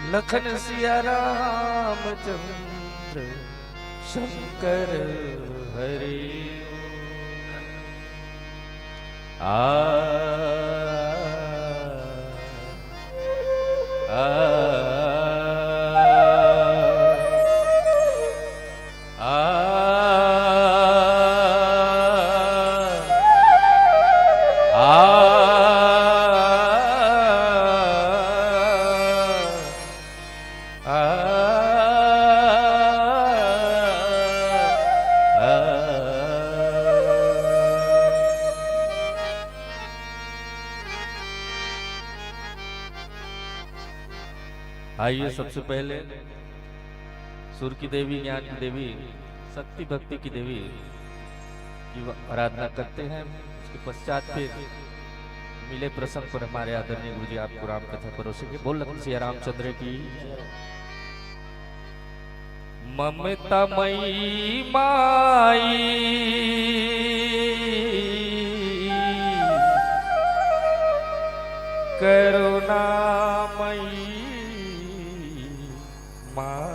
लखन सिया रामचंद्र शंकर हरि आ आइए सबसे पहले सुर की देवी, ज्ञान की देवी, शक्ति भक्ति की देवी की आराधना करते हैं। उसके पश्चात फिर मिले प्रसंग पर हमारे आदरणीय गुरु जी आपको राम कथा परोसेंगे। बोल लखन सिया रामचंद्र की। ममता मई माई करुणामयी माई,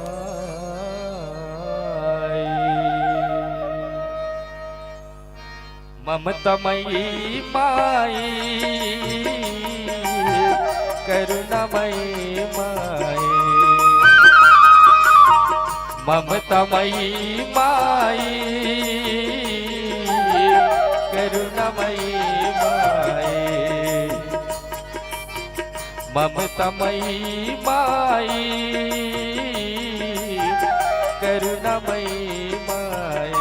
ममतामयी माई करुणामयी माई, ममतामयी माई करुणामयी माई, ममतामयी माई करुणामयी माई,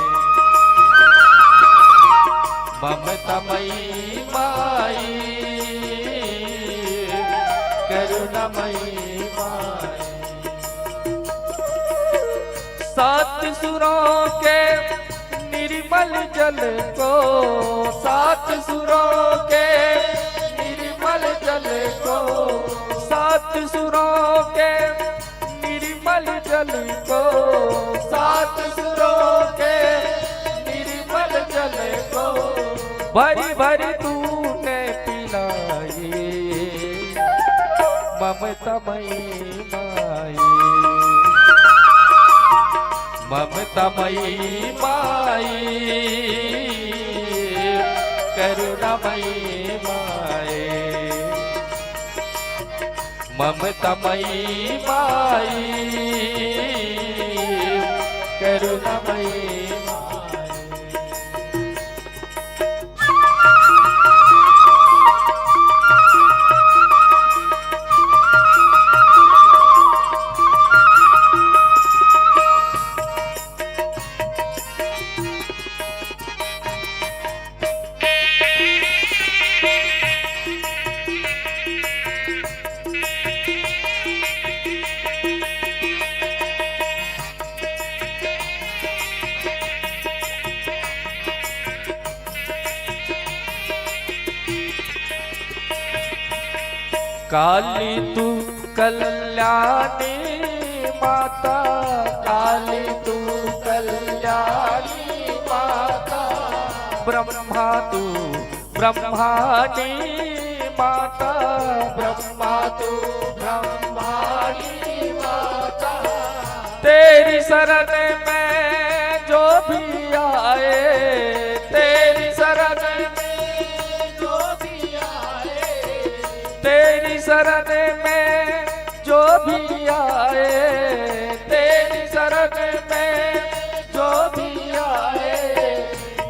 ममतामयी माई करुणामयी माई। सात सुरों के निर्मल जल को, सात सुरों के निर्मल जल को, सात सुरों के निर्मल जल को, सात सुरों के निर्मल जल को भरी भरी तूने पिलाई, ममतामयी माई, ममतामयी माई करुणामयी माई, ममतामयी माई करुणामयी काली तू कल्याणी माता, काली तू कल्याणी माता, ब्रह्मा तू ब्रह्माणी माता, ब्रह्मा तू ब्रह्माणी माता, तेरी शरण में जो भी आए, तेरी शरण में जो भी आए, तेरी शरण में जो भी आए, तेरी शरण में जो भी आए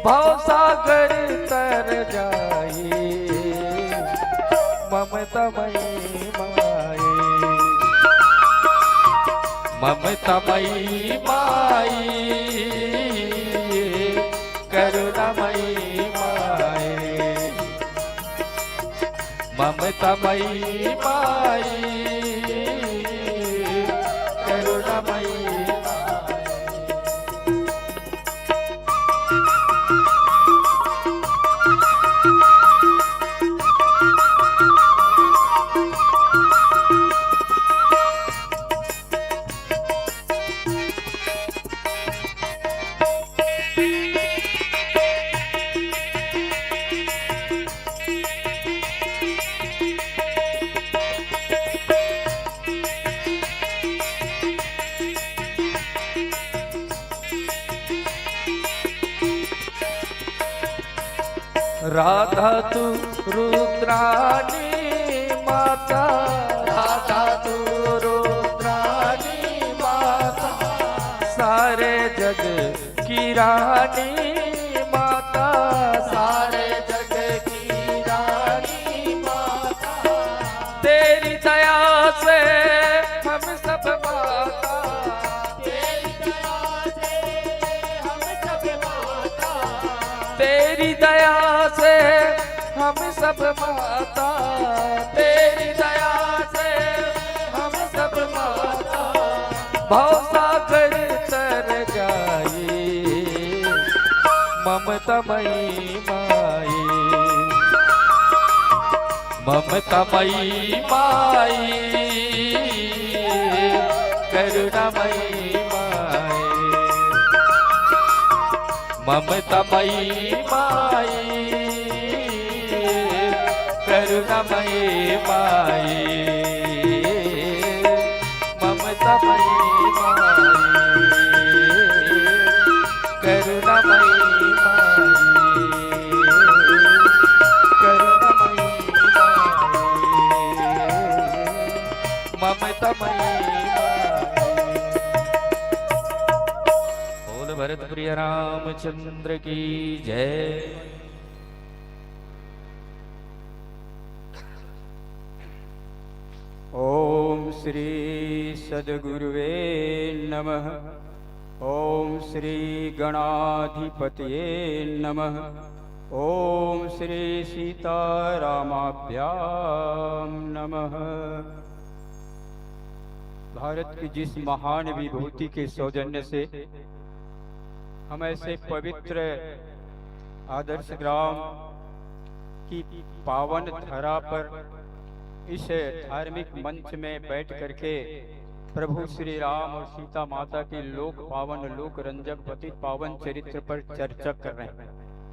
भवसागर तर जाए, ममतामयी माई, ममतामयी माई करुणामयी माई, ममतामयी माई करुणामयी माई। राधा तू रुद्राणी माता, राधा तू रुद्राणी माता, सारे जग की रानी माता, सारे जग की रानी माता, तेरी दया से हम सब माता, तेरी दया से हम सब माता, तेरी दया से हम सब माता, तेरी दया से हम सब माता, भव सागर तर जाए ममतामयी माई, ममतामयी माई, करुणामयी माई, ममतामयी माई, करुणामयी माई, ममतामयी माई, करुणामयी माई, करुणामयी माई, ममतामयी माई। बोल भरत प्रिय रामचंद्र की जय। ओम श्री सद्गुरुवे नमः। ओम श्री गणाधिपतये नमः। ओम श्री सीतारामाभ्यां नमः। भारत की जिस महान विभूति के सौजन्य से हम ऐसे पवित्र आदर्श ग्राम की पावन धरा पर इस धार्मिक मंच में बैठ करके प्रभु श्री राम और सीता माता के लोक पावन लोक रंजक पतित पावन चरित्र पर चर्चा कर रहे हैं।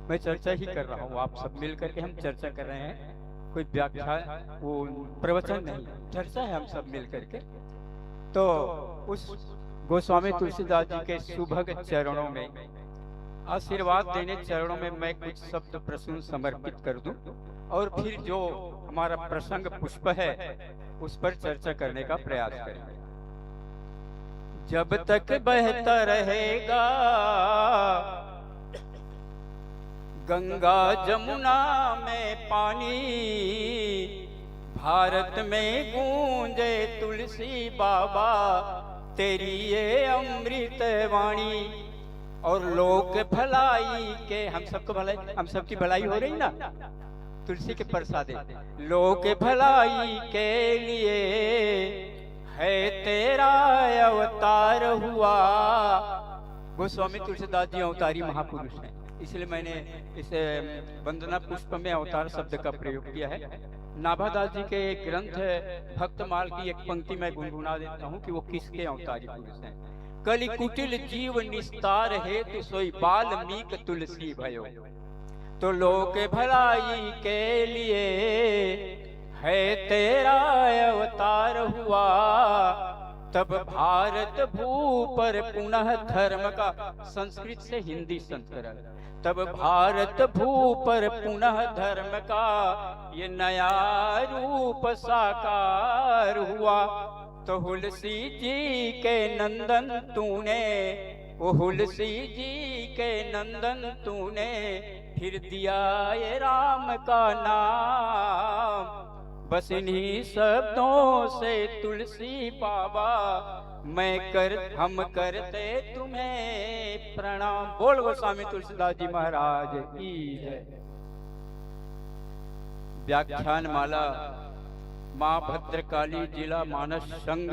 मैं चर्चा ही कर रहा हूँ, आप सब मिल करके हम चर्चा कर रहे हैं। कोई व्याख्या वो प्रवचन नहीं, चर्चा है हम सब मिल करके। तो उस गोस्वामी तुलसीदास जी के सुभग चरणों में आशीर्वाद देने चरणों में मैं कुछ शब्द प्रसून समर्पित कर दूं और फिर जो हमारा प्रसंग पुष्प है उस पर चर्चा करने का प्रयास करेंगे। जब तक बहता रहेगा गंगा जमुना में पानी, भारत में गूंजे तुलसी बाबा तेरी ये अमृत वाणी। और लोक भलाई के हम सबको भलाई, हम सबकी भलाई हो रही ना तुलसी के प्रसादे। लोक भलाई के लिए है तेरा अवतार हुआ। गोस्वामी तुलसीदास जी अवतारी महापुरुष हैं, इसलिए मैंने इस वंदना पुष्प में अवतार शब्द का प्रयोग किया है। नाभादास जी के ग्रंथ भक्तमाल की एक पंक्ति मैं गुनगुना देता हूँ कि वो किसके अवतारी पुरुष हैं। कलि कुटिल जीव निस्तार है तो सोई बाल्मीक तुलसी भयो। तो लोक भलाई के लिए है तेरा अवतार हुआ। तब भारत भू पर पुनः धर्म का, संस्कृत से हिंदी संस्करण, तब भारत भू पर पुनः धर्म का ये नया रूप साकार हुआ। तो हुलसी जी के नंदन तूने, वो हुलसी जी के नंदन तूने फिर दिया ये राम का नाम। बस इन्हीं शब्दों से तुलसी बाबा हम करते तुम्हें प्रणाम। बोल गोस्वामी तुलसीदास जी महाराज की जय। व्याख्यान माला माँ भद्रकाली जिला मानस संघ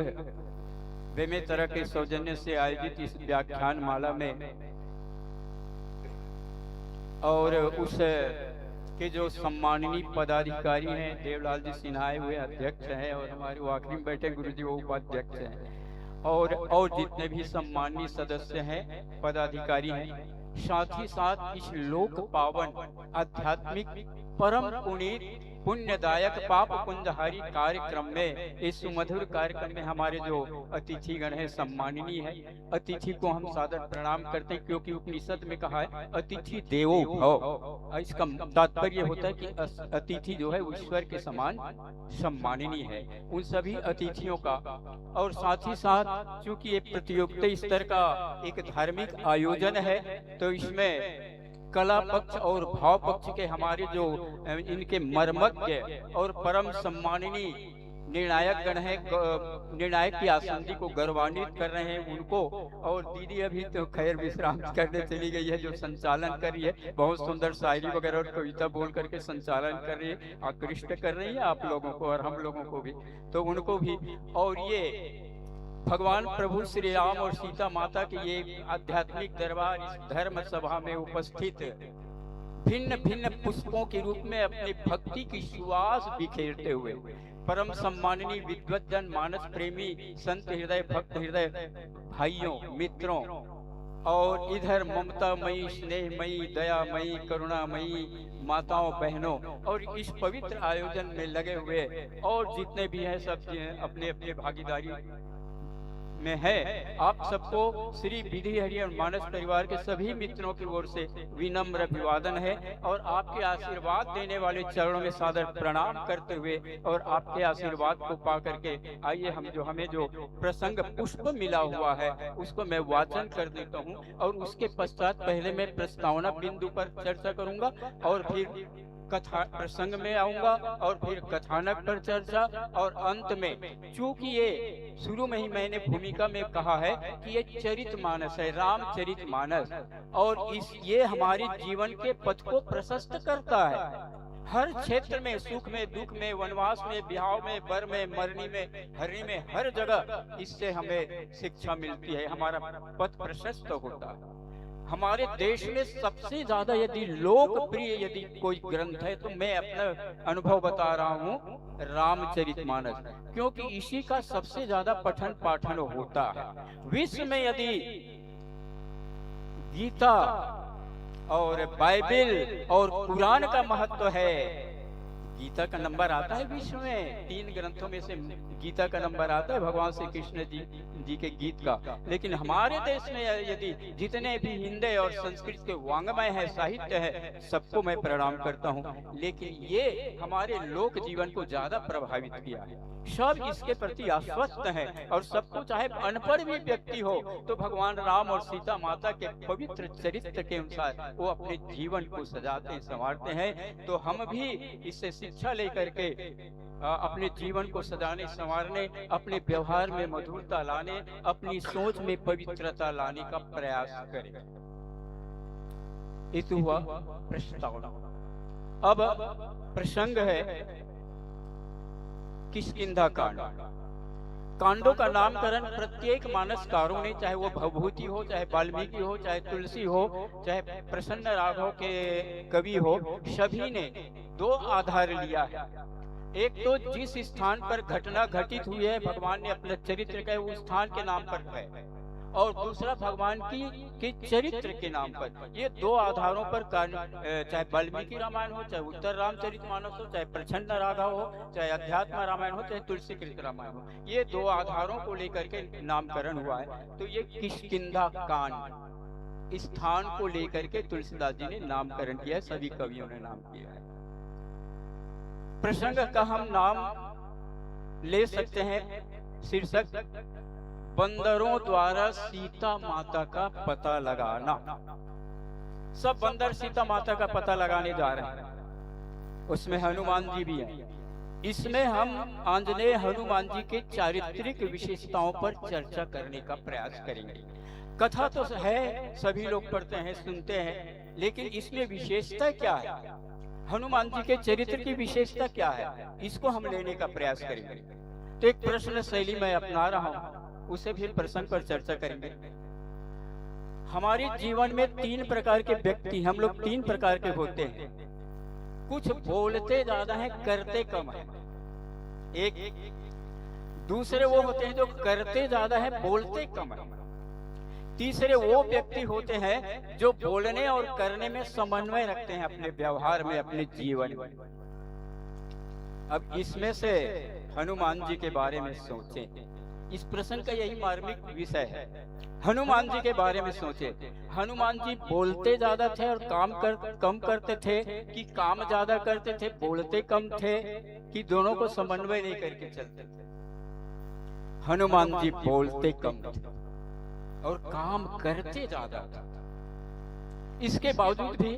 बेमेतरा के सौजन्य से आयोजित इस व्याख्यान माला में और उस के जो सम्माननीय पदाधिकारी हैं, देवलाल जी सिन्हा हुए अध्यक्ष हैं और हमारे वो आखिरी में बैठे गुरु जी वो उपाध्यक्ष हैं और जितने भी सम्माननीय सदस्य हैं पदाधिकारी हैं, साथ ही साथ इस लोक पावन आध्यात्मिक परम पुनीत पुण्यदायक पाप पुंजहारी कार्यक्रम में, इस सुमधुर कार्यक्रम में हमारे जो अतिथिगण है सम्माननीय है। अतिथि को हम सादर प्रणाम करते हैं, क्योंकि उपनिषद में कहा है अतिथि देवो भव। इसका तात्पर्य होता है कि अतिथि जो है ईश्वर के समान सम्माननीय है। उन सभी अतिथियों का, और साथ ही साथ चूंकि ये प्रतियोगिता स्तर का एक धार्मिक आयोजन है, तो इसमें कला पक्ष और भाव पक्ष के हमारे जो इनके मर्मज्ञ और परम सम्माननीय निर्णायक गण है, निर्णायक की आसंदी को गौरवान्वित कर रहे हैं उनको। और दीदी अभी तो खैर विश्राम करने चली गई है, जो संचालन कर रही है, बहुत सुंदर शायरी वगैरह और कविता बोल करके संचालन कर रही है, आकृष्ट कर रही है आप लोगों को और हम लोगों को भी, तो उनको भी। और ये भगवान प्रभु श्री राम और सीता माता के ये आध्यात्मिक दरबार इस धर्म सभा में उपस्थित भिन्न भिन्न पुष्पों के रूप में अपनी भक्ति की सुवास बिखेरते हुए परम सम्माननीय विद्वत जन, मानस प्रेमी, संत हृदय, भक्त हृदय भाइयों मित्रों, और इधर ममतामयी, स्नेहमयी, दयामयी, करुणामयी माताओं बहनों, और इस पवित्र आयोजन में लगे हुए और जितने भी हैं सब अपने अपने भागीदारी में है। आप सबको श्री विधि हरि और मानस परिवार के सभी मित्रों की ओर से विनम्र अभिवादन है, और आपके आशीर्वाद देने वाले चरणों में सादर प्रणाम करते हुए और आपके आशीर्वाद को पा करके आइए हमें जो प्रसंग पुष्प मिला हुआ है उसको मैं वाचन कर देता हूँ, और उसके पश्चात पहले मैं प्रस्तावना बिंदु पर चर्चा करूंगा और फिर कथा प्रसंग में आऊंगा, और फिर कथानक पर चर्चा, और अंत में चूंकि ये शुरू में ही मैंने भूमिका में कहा है कि ये चरितमानस है, रामचरितमानस, और ये हमारे जीवन के पथ को प्रशस्त करता है। हर क्षेत्र में, सुख में, दुख में, वनवास में, ब्याह में, बर में, मरनी में, हरनी में, हर जगह इससे हमें शिक्षा मिलती है, हमारा पथ प्रशस्त होता है। हमारे देश में सबसे ज्यादा यदि लोकप्रिय यदि कोई ग्रंथ है तो मैं अपना अनुभव बता रहा हूँ, रामचरितमानस, क्योंकि इसी का सबसे ज्यादा पठन पाठन होता है। विश्व में यदि गीता और बाइबल और कुरान का महत्व है, गीता का नंबर आता है विश्व में, 3 ग्रंथों में से गीता का नंबर आता है, भगवान श्री कृष्ण जी के गीत का। लेकिन हमारे देश में यदि जितने भी हिंदी और संस्कृत के वांग्मय है, साहित्य है, सबको मैं प्रणाम करता हूँ, लेकिन ये हमारे लोक जीवन को ज्यादा प्रभावित किया है। सब इसके प्रति आश्वस्त है, और सबको चाहे अनपढ़ भी व्यक्ति हो तो भगवान राम और सीता माता के पवित्र चरित्र के अनुसार वो अपने जीवन को सजाते संवारते हैं। तो हम भी इससे शिक्षा लेकर के अपने जीवन को सजाने संवारने, अपने व्यवहार में मधुरता लाने, अपनी सोच में पवित्रता लाने का प्रयास करें। ये तो हुआ प्रस्तावना। अब प्रसंग है किष्किंधा कांड। कांडों का नामकरण प्रत्येक मानसकारों ने, चाहे वो भवभूति हो, चाहे वाल्मीकि हो, चाहे तुलसी हो, चाहे प्रसन्न राघव के कवि हो, सभी ने 2 आधार लिया है। एक तो जिस स्थान पर घटना घटित हुई है भगवान ने अपने चरित्र का उस स्थान के नाम पर है, और दूसरा भगवान की चरित्र के नाम पर। ये 2 आधारों पर चाहे वाल्मीकि रामायण हो, चाहे उत्तर रामचरितमानस हो, चाहे प्रच्छन्न राघव हो, चाहे अध्यात्म रामायण हो, चाहे तुलसीकृत रामायण हो, ये 2 आधारों को लेकर के नामकरण हुआ है। तो ये किष्किंधा कांड स्थान को लेकर के तुलसीदास जी ने नामकरण किया है, सभी कवियों ने नाम किया है। प्रसंग का हम नाम ले सकते हैं, शीर्षक बंदरों द्वारा सीता माता का पता लगाना। सब बंदर सीता माता का पता लगाने जा रहे हैं, उसमें हनुमान जी भी हैं। इसमें हम आंजनेय हनुमान जी के चारित्रिक विशेषताओं पर चर्चा करने का प्रयास करेंगे। कथा तो है, सभी लोग पढ़ते हैं, सुनते हैं, लेकिन इसमें विशेषता क्या है, हनुमान जी के चरित्र की विशेषता क्या है, इसको हम लेने का प्रयास करेंगे। तो एक प्रश्न शैली मैं अपना रहा हूं, उसे फिर प्रसंग पर चर्चा करेंगे। हमारे जीवन में 3 प्रकार के व्यक्ति, हम लोग 3 प्रकार के होते हैं। कुछ बोलते ज्यादा हैं, करते कम है। एक दूसरे वो होते हैं जो करते ज्यादा है, बोलते कम है। तीसरे वो व्यक्ति होते हैं जो बोलने और करने में समन्वय रखते हैं अपने व्यवहार में, अपने जीवन में। अब इसमें से हनुमान जी के बारे में सोचें। इस प्रसंग का यही मार्मिक विषय है। हनुमान जी के बारे में सोचे। हनुमान जी बोलते ज्यादा थे और कम करते थे, कि काम ज्यादा करते थे, बोलते कम थे, कि दोनों को समन्वय नहीं करके चलते थे? हनुमान जी बोलते कम थे और काम करते ज्यादा थे। इसके बावजूद भी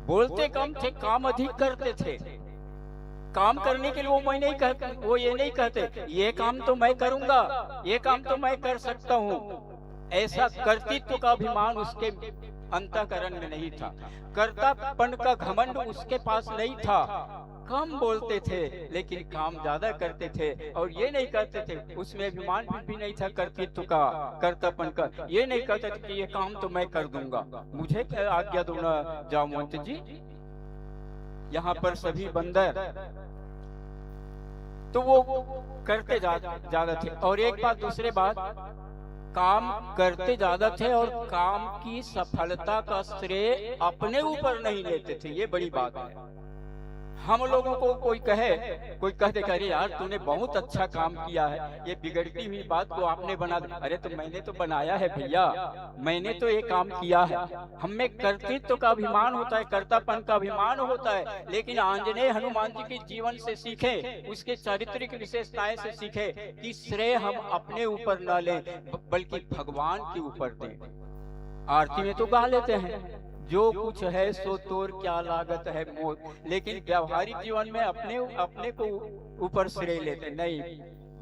बोलते कम थे, काम अधिक करते थे। काम करने के लिए वो ये नहीं कहते ये काम तो मैं करूंगा, ये काम तो मैं कर सकता हूँ। ऐसा कर्तृत्व का अभिमान उसके अंतःकरण में नहीं था, कर्तापन का घमंड उसके पास नहीं था। कम बोलते थे लेकिन काम ज्यादा करते थे, और ये नहीं करते थे, उसमें अभिमान भी नहीं था कर्तृत्व का, कर्तापन का। ये नहीं कहते थे कि ये काम तो मैं कर दूंगा, मुझे क्या आज्ञा दो ना जामवंत जी। यहाँ पर सभी बंदर तो वो करते ज्यादा थे। और एक बात, दूसरे बात, काम करते ज्यादा थे और काम की सफलता का श्रेय अपने ऊपर नहीं लेते थे। ये बड़ी बात है। हम लोगों को कोई कह दे अरे यार तूने बहुत अच्छा काम किया है, ये बिगड़ती हुई बात को आपने बना दिया। अरे तो मैंने तो बनाया है भैया, मैंने तो ये काम किया है। हम में कर्तृत्व का अभिमान होता है, कर्तापन का अभिमान होता है। लेकिन आंजनेय हनुमान जी के जीवन से सीखे, उसके चारित्रिक विशेषताएं से सीखे कि श्रेय हम अपने ऊपर न लें बल्कि भगवान के ऊपर दें। आरती में तो गा लेते हैं जो कुछ है सो तोर क्या लागत है मोर, लेकिन व्यावहारिक जीवन में अपने को ऊपर श्रेय लेते नहीं।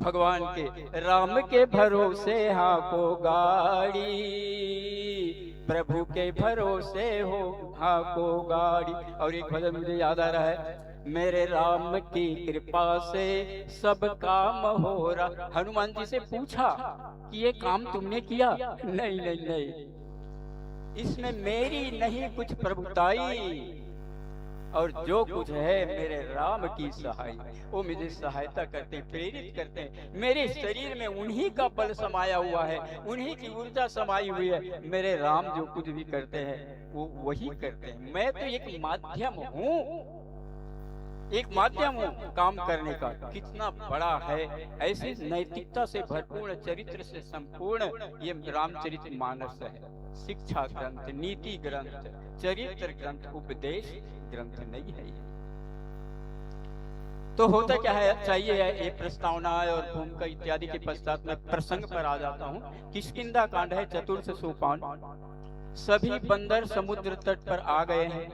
भगवान के राम के भरोसे हाको गाड़ी, प्रभु के भरोसे हो हाको गाड़ी। और एक भजन मुझे याद आ रहा है, मेरे राम की कृपा से सब काम हो रहा। हनुमान जी से पूछा कि ये काम तुमने किया? नहीं नहीं नहीं, इसमें मेरी नहीं कुछ प्रभुताई, और जो कुछ है मेरे राम की सहाय। वो मुझे सहायता करते हैं, प्रेरित करते हैं। मेरे शरीर में उन्हीं का बल समाया हुआ है, उन्हीं की ऊर्जा समाई हुई है। मेरे राम जो कुछ भी करते हैं वो वही करते हैं। मैं तो एक माध्यम हूँ, एक माध्यम हूँ काम करने का। कितना बड़ा है। ऐसी नैतिकता से भरपूर्ण, चरित्र से संपूर्ण ये रामचरितमानस है। शिक्षा ग्रंथ, नीति ग्रंथ, चरित्र ग्रंथ, उपदेश ग्रंथ नहीं है। तो होता क्या है, चाहिए ये प्रस्तावना और भूमिका इत्यादि के पश्चात में प्रसंग पर आ जाता हूँ। किष्किंधा कांड है, चतुर्थ सोपान। सभी बंदर समुद्र तट पर आ गए हैं।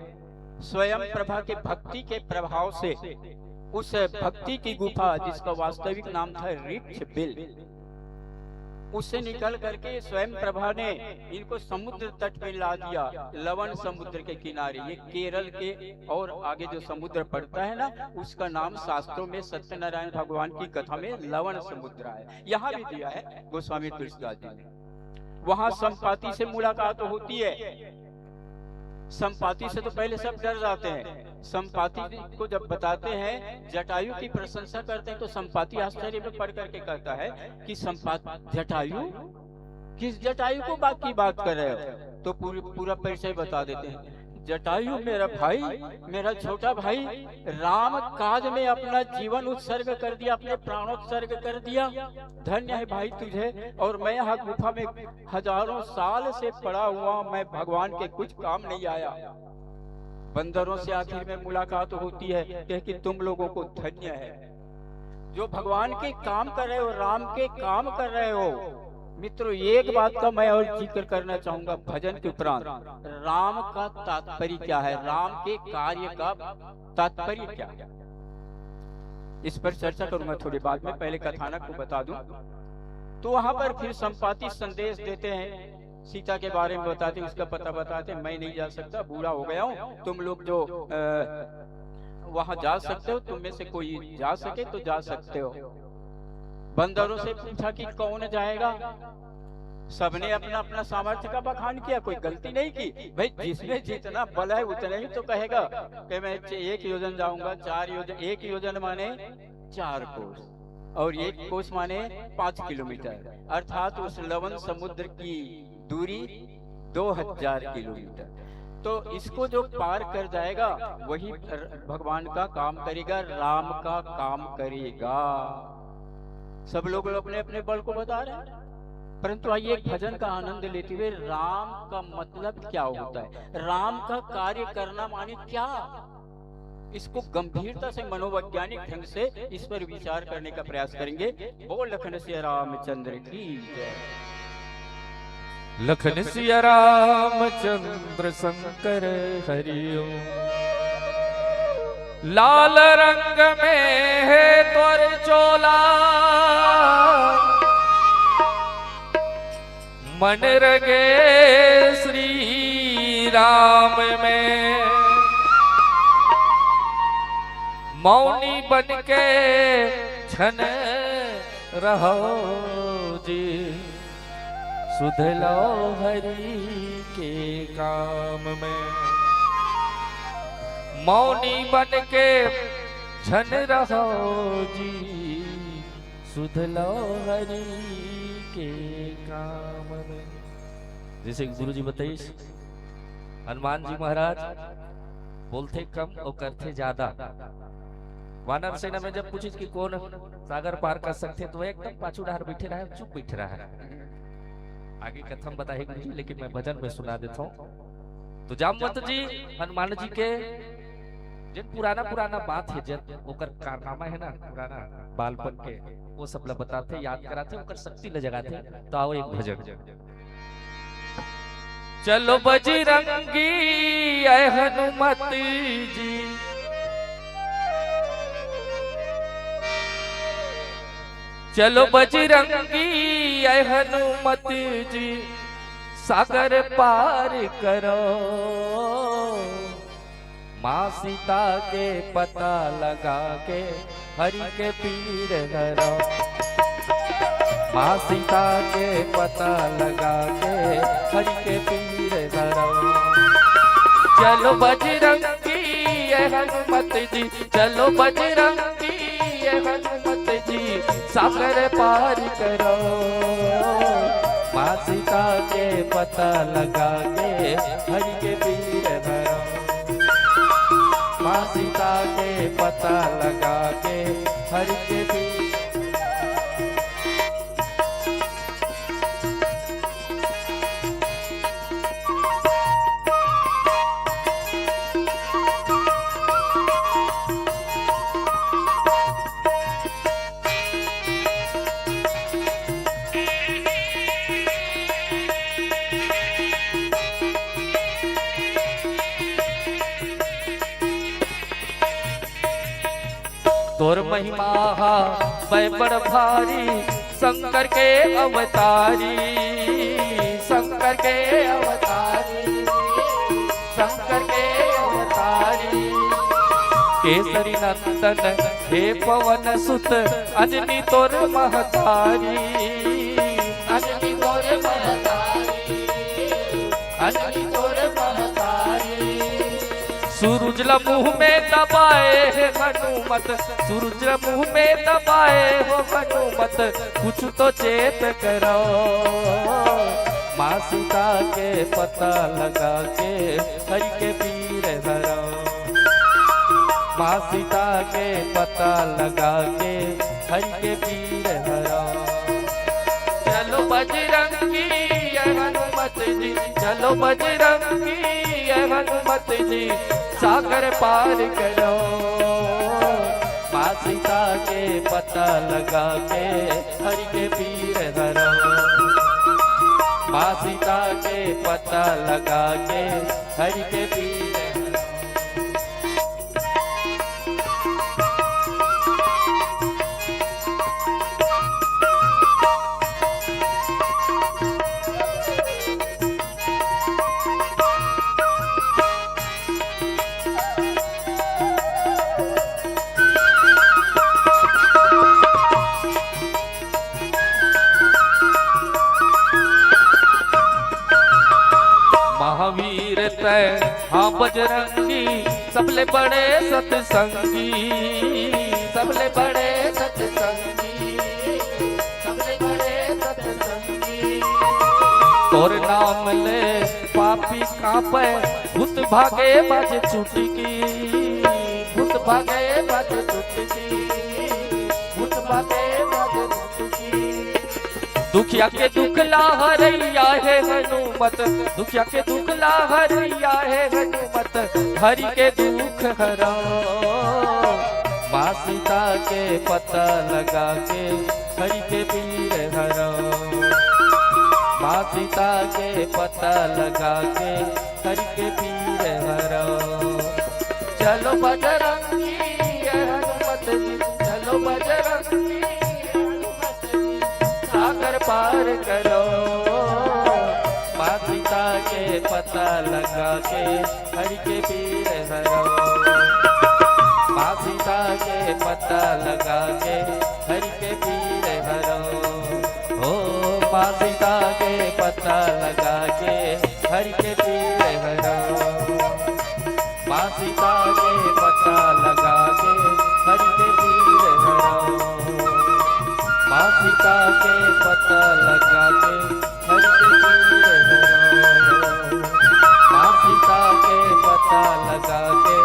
स्वयं प्रभा के भक्ति के प्रभाव से उस भक्ति की गुफा, जिसका वास्तविक नाम था रिक्ष बिल, उससे निकल करके स्वयं प्रभा ने इनको समुद्र तट पे ला दिया, लवण समुद्र के किनारे। ये केरल के और आगे जो समुद्र पड़ता है ना, उसका नाम शास्त्रों में सत्यनारायण भगवान की कथा में लवण समुद्र है। यहाँ भी दिया है गोस्वामी तुलसीदास जी ने। वहां संपाति से मुलाकात होती है। संपाति से तो पहले सब डर जाते हैं। संपाति को जब बताते हैं, जटायु की प्रशंसा करते हैं, तो संपाति आश्चर्य में पढ़ करके कहता है कि संपाति जटायु, किस जटायु को की बात कर रहे हो? तो पूरा परिचय बता देते हैं। जटायु मेरा भाई, मेरा छोटा भाई, राम काज में अपना जीवन उत्सर्ग कर दिया, अपने प्राणोत्सर्ग कर दिया। धन्य है भाई तुझे। और मैं यहाँ गुफा में हजारों साल से पड़ा हुआ, मैं भगवान के कुछ काम नहीं आया। बंदरों से आखिर में मुलाकात होती है कि तुम लोगों को धन्य है जो भगवान के काम कर रहे हो, राम के काम कर रहे हो। मित्रों, एक बात का मैं और जिक्र करना चाहूंगा भजन के उपरांत। राम का तात्पर्य क्या है, राम के कार्य का तात्पर्य क्या है, इस पर चर्चा करूंगा थोड़ी बाद में। पहले कथानक को बता दूं तो वहां पर फिर संपाति संदेश देते हैं, सीता के बारे में बताते हैं, उसका पता बताते हैं। मैं नहीं जा सकता, बूढ़ा हो गया हूँ, तुम लोग जो वहां जा सकते हो, तुम में से कोई जा सके तो जा सकते हो। बंदरों से पूछा कि कौन जाएगा? सबने अपना अपना सामर्थ्य का बखान किया, कोई गलती नहीं की। भाई जिसमें जितना बल है उतना ही तो कहेगा कि मैं 1 योजन जाऊंगा, 4 योजन। 1 योजन माने 4 कोस, और 1 कोस माने 5 किलोमीटर, अर्थात उस लवण समुद्र की दूरी 2000 किलोमीटर। तो इसको जो पार कर जाएगा वही भगवान का काम करेगा, राम का काम करेगा। सब लोग अपने अपने बल को बता रहे हैं, परंतु आइए एक भजन का आनंद लेते हुए राम का मतलब क्या होता है, राम का कार्य करना माने क्या, इसको गंभीरता से मनोवैज्ञानिक ढंग से इस पर विचार करने का प्रयास करेंगे। बोल लखन सिया रामचंद्र की जय। लखन सिया रामचंद्र शंकर हरिओम। लाल रंग में है तोर चोला, मन रगे श्री राम में। मौनी बन के छन रहो जी, सुध लो हरि के काम में। मौनी बन के छन रहो जी, सुध लो हरि के काम में। जैसे गुरु जी बताइए, हनुमान जी महाराज बोलते कम और करते ज्यादा। वानर सेना में जब पूछी कि कौन सागर पार कर सकते, तो एकदम पाछू डार बैठे रहा है, चुप बैठे रहा है। आगे कथन बताए गुरु जी, लेकिन मैं भजन में सुना देता हूँ। तो जामवंत जी हनुमान जी के जिन पुराना बात है, जन ओकर कारनामा है ना, पुराना बालपन के, वो सब ला बताते, याद कराते, ओकर शक्ति ले जगाते। तो आओ एक भजन। चलो बजरंगी ऐ हनुमत जी, चलो बजरंगी ऐ हनुमत जी, सागर पार करो। माँ सीता के पता लगा के हरि के पीर हरो। माँ सीता के पता लगा के हरि के पीर हरो। चलो बजरंगी ऐ हनुमत जी, चलो बजरंगी ऐ हनुमत जी, सागर पार करो। माँ सीता के पता लगा के हरि के पीर भरो। माँ सीता के पता लगा के हरि के पीर। तोर महिमा वै बड़ भारी, शंकर के अवतारी। शंकर के अवतारी, शंकर के अवतारी। केसरी नंदन हे पवन सुत, अंजनी तोर महतारी। अंजनी तोर महतारी, अंजनी तोर महतारी। सूरज मुंह में दबाए है हनुमत, सूरज मुंह में दबाए हो हनुमत, कुछ तो चेत करो। माँ सीता के पता लगा के हरि के पीर हरो। माँ सीता के पता लगा के हरि के पीर हरो। चलो बजरंगी ऐ हनुमत जी, चलो बजरंगी ऐ हनुमत जी, सागर पार करो। माँ सीता के पता लगा के हरि के पीर हरो। माँ सीता के पता लगा के हरि के पीर हरो। महावीर तय हाँ बजरंगी, सबले बड़े सतसंगी। सबले बड़े सतसंगी, सबले बड़े सतसंगी। और नाम ले पापी कांपे, भूत भागे बज चुटकी, भूत भागे बज चुटकी, भूत भागे बज चुटकी। दुखिया के दुख ला हरैया है हनुमत, दुखिया के दुख ला हरैया है हनुमत, हरि के दुख हरा। माँ सीता के पता लगा के हरि के पीर हरा, माँ सीता के पता लगा के हरि के पीर हरा। चलो बजरंगी हनुमत जी, चलो बजरंगी सागर पार करो। माँ सीता के पता लगा के हरि के पीर हरो, माँ सीता के पता लगा के हरि के पीर हरो। ओ माँ सीता के पता लगा के हरि के पीर हरो, माँ सीता के पता लगा के हरि के पीर हरो, माँ सीता के पता लगा के हरि के पीर हरो, माँ सीता के पता लगा के।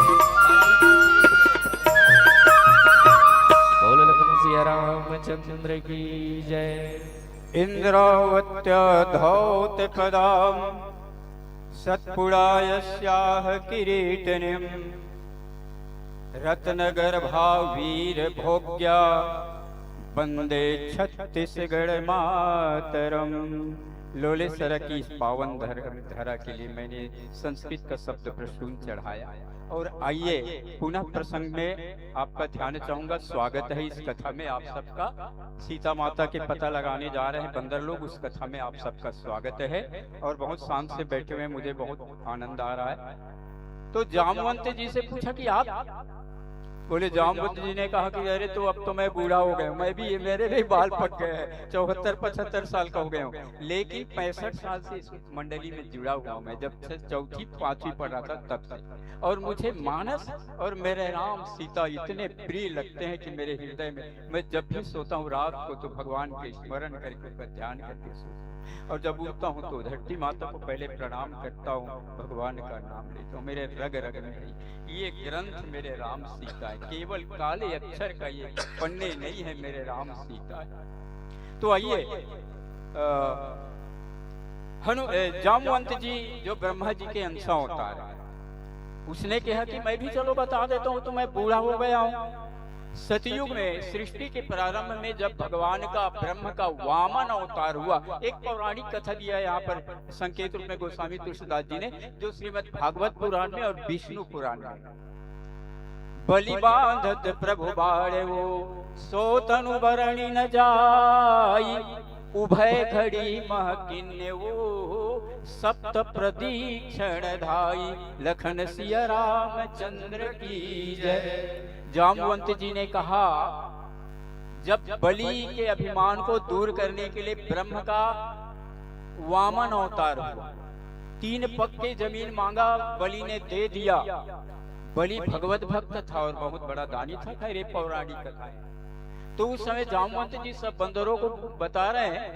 बोलो लखन सिया रामचंद्र की जय। इंद्रावत्य धौत पदाम सत्पुरायस्याह किरीटनिम, रत्नगर्भा वीर भोग्या वंदे छत्तीसगढ़ मातरम। लोलेसरा की इस पावन धरा के लिए मैंने संस्कृत का शब्द प्रसून चढ़ाया। और आइए पुनः प्रसंग में आपका ध्यान चाहूंगा। स्वागत है इस कथा में आप सबका। सीता माता के पता लगाने जा रहे हैं बंदर लोग, उस कथा में आप सबका स्वागत है। और बहुत शांत से बैठे हुए, मुझे बहुत आनंद आ रहा है। तो जामवंत जी से पूछा कि आप, बोले जामवंत जी ने कहा कि अरे तो अब तो मैं बूढ़ा हो गया हूँ, मैं भी, मेरे भी बाल पक गए हैं, 74-75 साल का हो गया हूँ, लेकिन 65 साल से इस मंडली में जुड़ा हुआ हूँ मैं, जब से 4वीं-5वीं पढ़ रहा था तब से। और मुझे मानस और मेरे राम सीता इतने प्रिय लगते हैं कि मेरे हृदय में, मैं जब भी सोता हूँ रात को तो भगवान के स्मरण करके उनका ध्यान करके सोता हूँ, और जब उठता हूँ तो धरती माता को पहले प्रणाम करता हूँ, भगवान का नाम लेता हूँ। मेरे रग रग में है ये ग्रंथ, मेरे राम सीता है, केवल काले अक्षर का ये पन्ने नहीं है, मेरे राम सीता है। तो आइए जामवंत जी जो ब्रह्मा जी के अंश अवतार है, उसने कहा कि मैं भी चलो बता देता हूँ, तो मैं बूढ़ा हो गया हूँ। सतयुग में सृष्टि के प्रारंभ में जब भगवान का ब्रह्म का वामन अवतार हुआ, एक पौराणिक कथा दिया है यहाँ पर संकेत रूप में गोस्वामी तुलसीदास जी ने, जो श्रीमद् भागवत पुराण में और विष्णु पुराण में। बलि बांधत प्रभु बाड़े वो सो तनु बरणी न जाई, उभय घड़ी महकिन्य वो सप्त प्रदीक्षण धाई, लखन सिया रामचंद्र की जय। जामवंत जी ने कहा, जब बलि के अभिमान को दूर करने के लिए ब्रह्म का वामन अवतार हुआ, 3 पक्के जमीन मांगा, बलि ने दे दिया। बलि भगवत भक्त था और बहुत बड़ा दानी था, खैर ये पौराणिक कथा है। तो उस समय जामवंत जी सब बंदरों को बता रहे हैं,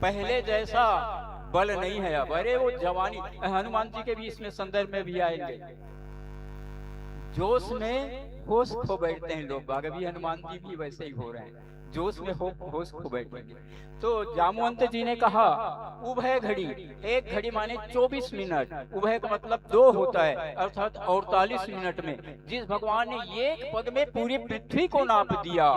पहले जैसा बल नहीं है अब। अरे वो जवानी, हनुमान जी के भी इसमें संदर्भ में भी आएंगे, जोश में होश खो बैठते हैं लोग बाग, अभी हनुमान जी भी वैसे ही हो रहे हैं, जोश में होश खो बैठेंगे। तो जामवंत जी ने कहा, उभय घड़ी, एक घड़ी माने 24 मिनट, उभय का मतलब 2 होता है, अर्थात 48 मिनट में जिस भगवान ने एक पग में पूरी पृथ्वी को नाप दिया,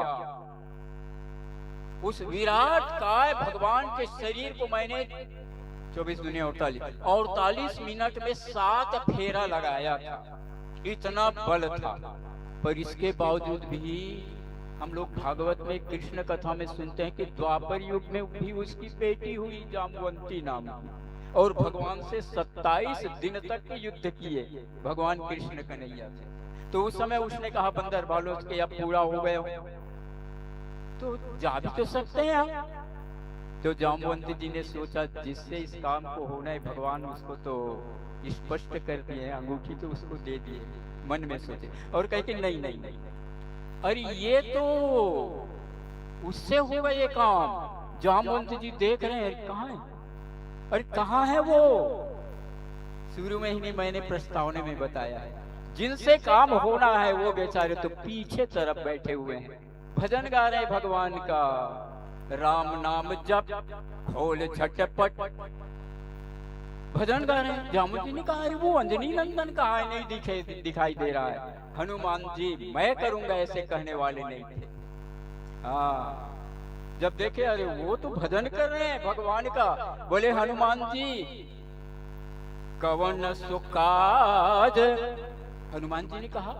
उस विराट काय भगवान के शरीर को मैंने 24 दूनी 48 मिनट में 7 फेरा लगाया था। इतना बल था, पर इसके बावजूद भी हम लोग भागवत में कृष्ण कथा में सुनते हैं कि द्वापर युग में भी उसकी बेटी हुई जामवंती नाम की, और भगवान से 27 दिन तक युद्ध किए भगवान कृष्ण कन्हैया से। तो उस समय उसने कहा, बंदर बालों के अब पूरा हो गए हो तो जा भी तो सकते हैं हम। तो जामवंत जी ने सोचा, जिससे इस काम को होना है भगवान उसको तो स्पष्ट कर दिए, अंगूठी तो उसको दे दिए, मन में सोचे और कहे कि नहीं नहीं नहीं, अरे ये तो उससे होगा ये काम। जामवंत जी देख रहे हैं, कहाँ है अरे कहाँ है वो? शुरू में ही मैंने प्रस्तावना में बताया है, जिनसे काम होना है वो बेचारे तो पीछे तरफ बैठे हुए हैं, भजन गा रहे हैं भगवान का, राम नाम जप खोल झटपट भजन गा रहे हैं। जामुन जी ने कहा अरे वो अंजनी नंदन कहाँ है, नहीं दिखाई दे रहा है। हनुमान जी मैं करूंगा ऐसे कहने वाले नहीं थे। हाँ, जब देखे अरे वो तो भजन कर रहे हैं भगवान का, बोले हनुमान जी कवन सुकाज। हनुमान जी ने कहा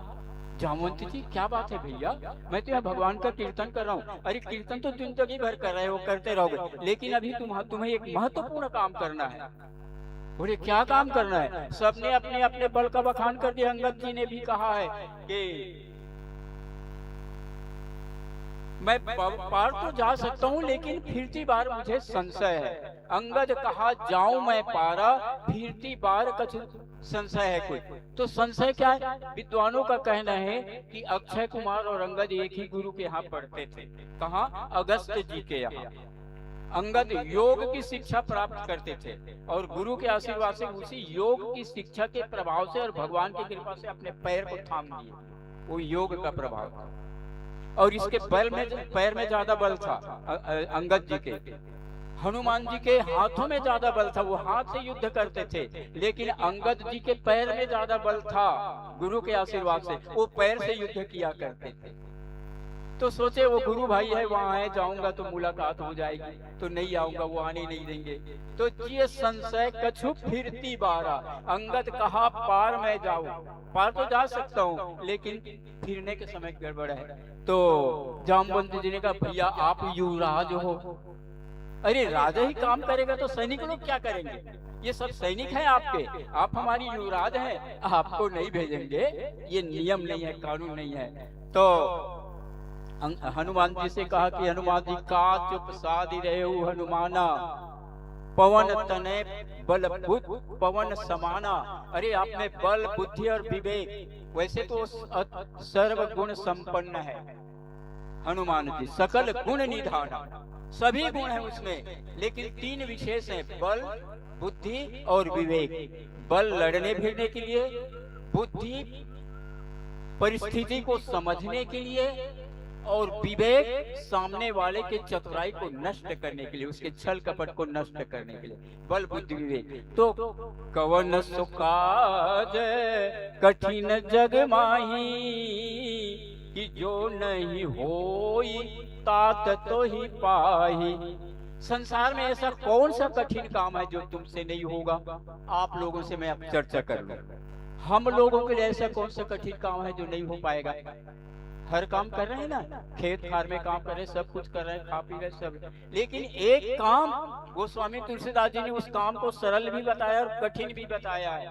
जामवंत जी क्या बात है भैया, मैं तो यहाँ भगवान का कीर्तन कर रहा हूँ। अरे कीर्तन तो जिंदगी भर कर रहे हो, करते रहोगे, लेकिन अभी तुम्हें एक महत्वपूर्ण काम करना है। बोले क्या काम करना है? सबने अपने अपने बल का बखान कर दिया। अंगद जी ने भी कहा है कि मैं पार तो जा सकता हूँ, लेकिन फिरती बार मुझे संशय है। अंगद कहा जाऊं मैं पारा, फिरती बार कुछ संशय है कोई। तो संशय क्या है? विद्वानों का कहना है कि अक्षय कुमार और अंगद एक ही गुरु के यहाँ पढ़ते थे। कहाँ? अगस्त जी के यहाँ। अंगद योग की शिक्षा प्राप्त करते थे और गुरु के आशीर्वाद से उसी योग की शिक्षा के प्रभाव से और भगवान की कृपा से अपने पैर को थाम लिए। वो योग का प्रभाव था और इसके पैर में ज्यादा बल था अंगद जी के। हनुमान जी के हाथों में ज्यादा बल था, वो हाथ से युद्ध करते थे, लेकिन अंगद जी के पैर में ज्यादा बल था। गुरु के आशीर्वाद से वो पैर से युद्ध किया करते थे। तो सोचे वो गुरु भाई है, वहां है, जाऊंगा तो मुलाकात हो जाएगी, तो नहीं आऊंगा, वो आने नहीं देंगे। तो ये संशय कछु फिरती बारा। अंगद कहा पार मैं जाऊं, पार तो जा सकता हूँ, लेकिन फिरने के समय गड़बड़ है। तो जामवंत जी ने कहा भैया आप युवराज हो। अरे राजा ही काम करेगा तो सैनिक लोग क्या करेंगे? ये सब सैनिक हैं आपके, आप हमारी युवराज हैं, आपको नहीं भेजेंगे, ये नियम नहीं है, कानून नहीं है। तो हनुमान जी से कहा कि हनुमान जी का चुप साधी रहे हो हनुमाना, पवन तने बल बुद्ध पवन समाना। अरे आप में बल बुद्धि और विवेक, वैसे तो सर्व गुण संपन्न है हनुमान जी, सकल गुण निधान, सभी गुण है उसमें, लेकिन तीन विशेष हैं, बल बुद्धि और विवेक। बल लड़ने भिड़ने के लिए, बुद्धि परिस्थिति को समझने के लिए, और विवेक सामने वाले के चतुराई को नष्ट करने के लिए, उसके छल कपट को नष्ट करने के लिए। बल बुद्धि विवेक। तो कवन सुकाज कठिन जग माही, कि जो नहीं होई तात तो ही पाही। संसार में ऐसा कौन सा कठिन काम है जो तुमसे नहीं होगा? आप लोगों से मैं अब चर्चा कर लूं। हम लोगों के लिए ऐसा कौन सा कठिन काम है जो नहीं हो पाएगा? हर काम कर रहे हैं ना, खेत खार में काम कर रहे हैं, सब कुछ कर रहे हैं, खा पी रहे सब, लेकिन एक काम गोस्वामी तुलसीदास जी ने उस काम को सरल भी बताया और कठिन भी बताया है,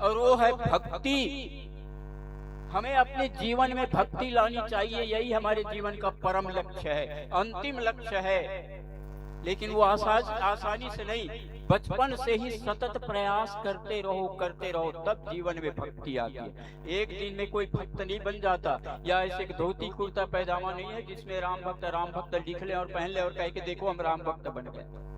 और वो है भक्ति। हमें अपने जीवन में भक्ति लानी चाहिए, यही हमारे जीवन का परम लक्ष्य है, अंतिम लक्ष्य है। लेकिन वो आसानी से नहीं, बचपन से ही सतत प्रयास करते रहो, तब जीवन में भक्ति आती है। एक दिन में कोई भक्त नहीं बन जाता, या ऐसे धोती कुर्ता पैजामा नहीं है जिसमें राम भक्त लिख ले और पहन ले और कह के देखो हम राम भक्त बन गए।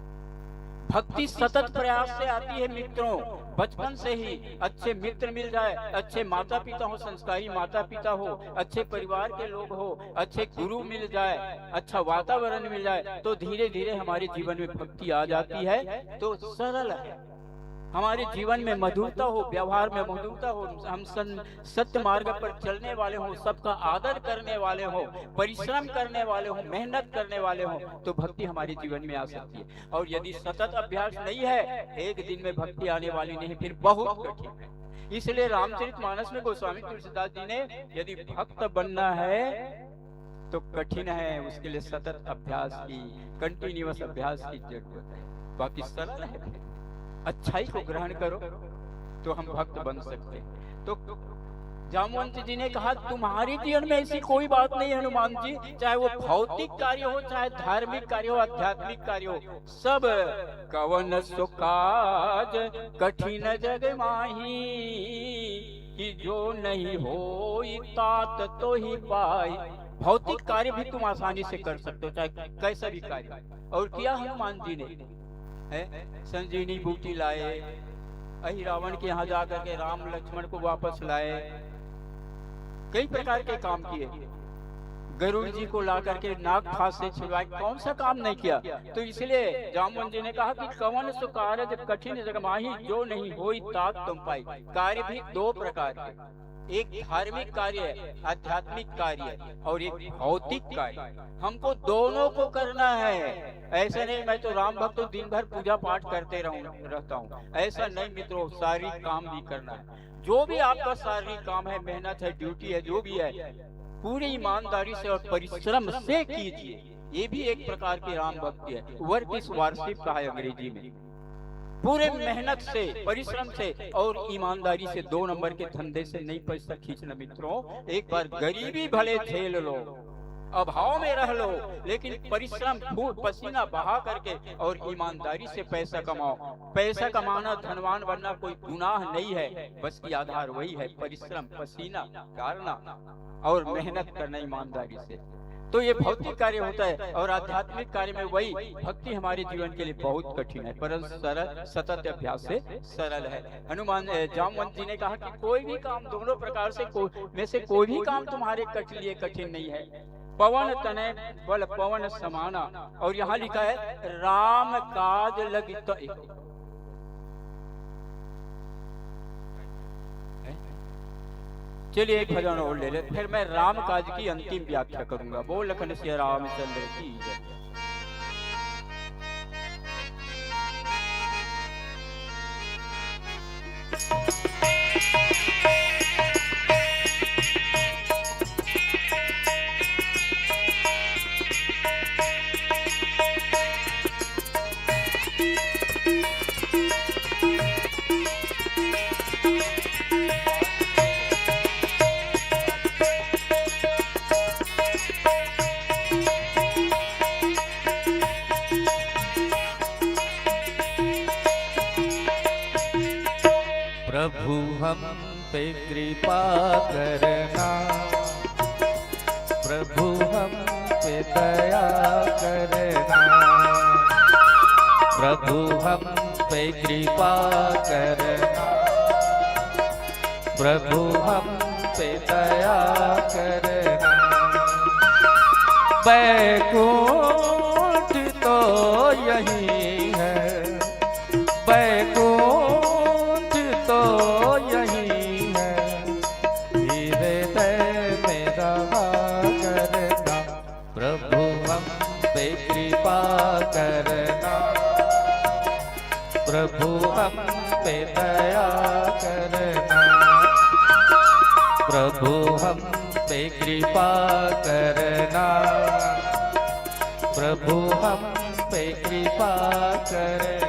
भक्ति सतत प्रयास से आती है मित्रों, बचपन से ही अच्छे मित्र मिल जाए, अच्छे माता पिता हो, संस्कारी माता पिता हो, अच्छे परिवार के लोग हो, अच्छे गुरु मिल जाए, अच्छा वातावरण मिल जाए, तो धीरे धीरे हमारे जीवन में भक्ति आ जाती है। तो सरल है, हमारे जीवन में मधुरता हो, व्यवहार में मधुरता हो, हम सत्य मार्ग पर चलने वाले हो, सबका आदर करने वाले हो, परिश्रम करने वाले हो, मेहनत करने वाले हो, तो भक्ति हमारे जीवन में आ सकती है। और यदि सतत अभ्यास नहीं है, एक दिन में भक्ति आने वाली नहीं, फिर बहुत कठिन है। इसलिए रामचरितमानस में गोस्वामी तुलसीदास जी ने यदि भक्त बनना है तो कठिन है, उसके लिए सतत अभ्यास की, कंटिन्यूअस अभ्यास की जरूरत है। बाकी सरल है, अच्छाई को ग्रहण करो तो हम भक्त बन सकते। तो जामवंत जी ने कहा तुम्हारे जीवन में ऐसी कोई बात नहीं है हनुमान जी, चाहे वो भौतिक कार्य हो, चाहे धार्मिक कार्य हो, आध्यात्मिक कार्य हो, सब कवन सुकाज कठिन जग माही, कि जो नहीं होई तात तो ही पाई। भौतिक कार्य भी तुम आसानी से कर सकते हो, चाहे कैसा भी कार्य। और किया हनुमान जी ने, है, संजीवनी बूटी लाए, अहि रावण के यहाँ जाकर के राम लक्ष्मण को वापस लाए, कई प्रकार के काम किए, गरुड़ जी को ला करके नाग फांस से छिड़वाए, कौन सा काम नहीं किया। तो इसलिए जामवंत जी ने कहा कि कवन सो कार्य कठिन जगमाही जो नहीं होई तात तुम पाई। कार्य भी दो प्रकार के, एक धार्मिक कार्य है, आध्यात्मिक कार्य है, और एक भौतिक कार्य। हमको दोनों को करना है। ऐसा नहीं मैं तो राम भक्त दिन भर पूजा पाठ करते रहता हूँ, ऐसा नहीं मित्रों, शारीरिक काम भी करना है। जो भी आपका शारीरिक काम है, मेहनत है, ड्यूटी है, जो भी है, पूरी ईमानदारी से और परिश्रम से कीजिए। ये भी एक प्रकार की राम भक्ति है। वर्क इज वर्शिप कहा है अंग्रेजी में। पूरे मेहनत से, परिश्रम से और ईमानदारी से, 2 नंबर के धंधे से नहीं पैसा खींचना मित्रों। एक बार गरीबी भले झेल लो, अभाव में रह लो, लेकिन परिश्रम, खून पसीना बहा करके और ईमानदारी से पैसा कमाओ। पैसा कमाना, धनवान बनना कोई गुनाह नहीं है, बस की आधार वही है परिश्रम, पसीना गारना और मेहनत करना ईमानदारी से। तो ये भौतिक कार्य होता है, और आध्यात्मिक कार्य में वही भक्ति हमारे जीवन के लिए बहुत कठिन है, परंतु सरल, सतत अभ्यास से सरल है। हनुमान जामवंत जी ने कहा कि कोई भी काम, दोनों प्रकार से में से कोई भी काम तुम्हारे लिए कठिन नहीं है। पवन तने बल पवन समाना, और यहाँ लिखा है राम काज लगी तो। चलिए एक भजन और ले ले, फिर मैं राम काज की अंतिम व्याख्या करूंगा। बोल लखन सिया रामचंद्र की जय। प्रभु हम पे कृपा करना, प्रभु हम पे दया करना, प्रभु हम पे कृपा करना, प्रभु हम पे दया करना। बैकुंठ तो यही है, बैकुंठ तो यही है, हृदय में रहा करना। प्रभु हम पे कृपा करना, प्रभु हम पे दया करना, प्रभु हम पे कृपा करना, प्रभु हम पे कृपा करना।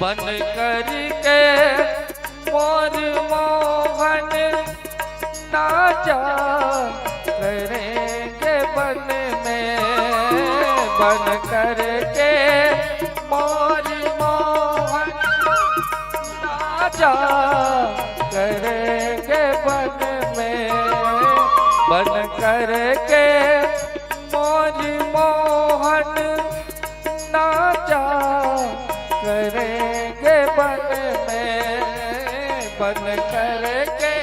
बन करके मोर मोहन नाचा करेंगे बन में, बन करके मोर मोहन नाचा करेंगे बन में, बन करके मोर मोहन नाचा करेंगे बन में, बन करके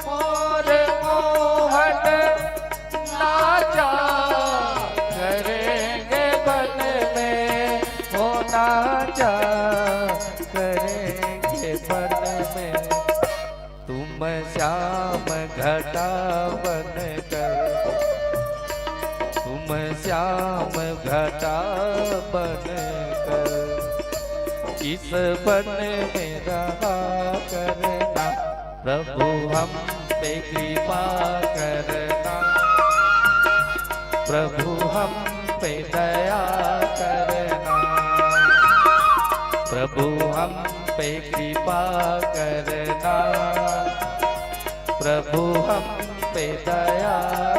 मोर मोहन नाचा करेंगे बन में, हो नाचा करेंगे बन में। तुम श्याम घटा बन कर, तुम श्याम घटा बन कर, इस बन में रहा करना। प्रभु हम पे कृपा करना, प्रभु हम पे दया करना, प्रभु हम पे कृपा करना, प्रभु हम पे दया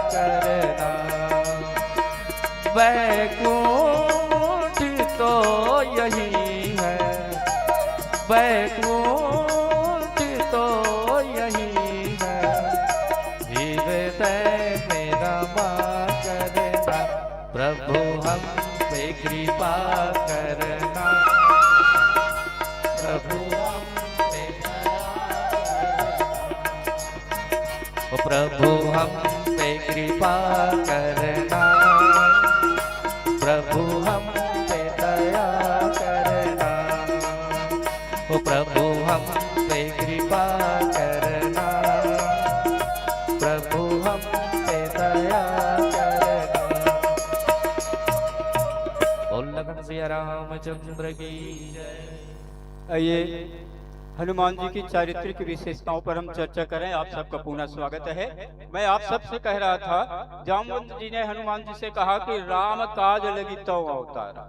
करना। वैकुंठ तो यही है, वैकुंठ तो यही है, हृदय में रमा करना, प्रभु हम पे कृपा करना, प्रभु हम पे दया करना, ओ प्रभु हम पे कृपा करना, प्रभु हम पे दया करना, ओ प्रभु हम पे कृपा करना, प्रभु हम पे दया करना। बोल लगन सिया रामचंद्र की जय। आइए हनुमान जी की चारित्रिक विशेषताओं पर हम चर्चा करें। आप सबका पुनः स्वागत है। मैं आप सबसे कह रहा था, जामवंत जी ने हनुमान जी से कहा कि राम काज लगी तो अवतारा।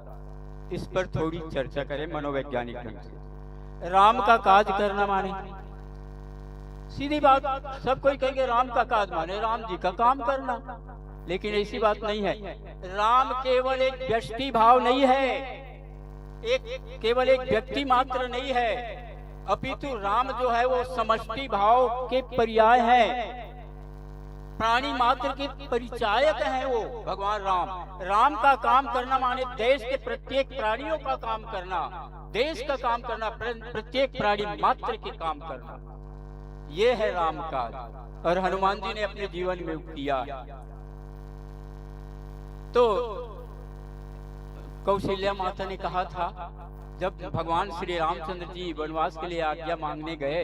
इस पर थोड़ी चर्चा करें मनोवैज्ञानिक ढंग से। राम का काज करना माने, सीधी बात, सब कोई कहेंगे राम का काज माने राम जी का काम करना, लेकिन ऐसी बात नहीं है। राम केवल एक व्यष्टि भाव नहीं है, केवल एक व्यक्ति मात्र नहीं है, अपितु राम जो है वो समष्टि भाव के पर्याय है, प्राणी मात्र के परिचायक हैं वो भगवान राम। राम का काम करना माने देश के प्रत्येक प्राणियों का काम करना, देश का काम करना, प्रत्येक प्राणी मात्र के काम करना, ये है राम का। और हनुमान जी ने अपने जीवन में किया। तो कौशल्या माता ने कहा था, जब भगवान श्री रामचंद्र जी वनवास के लिए आज्ञा मांगने गए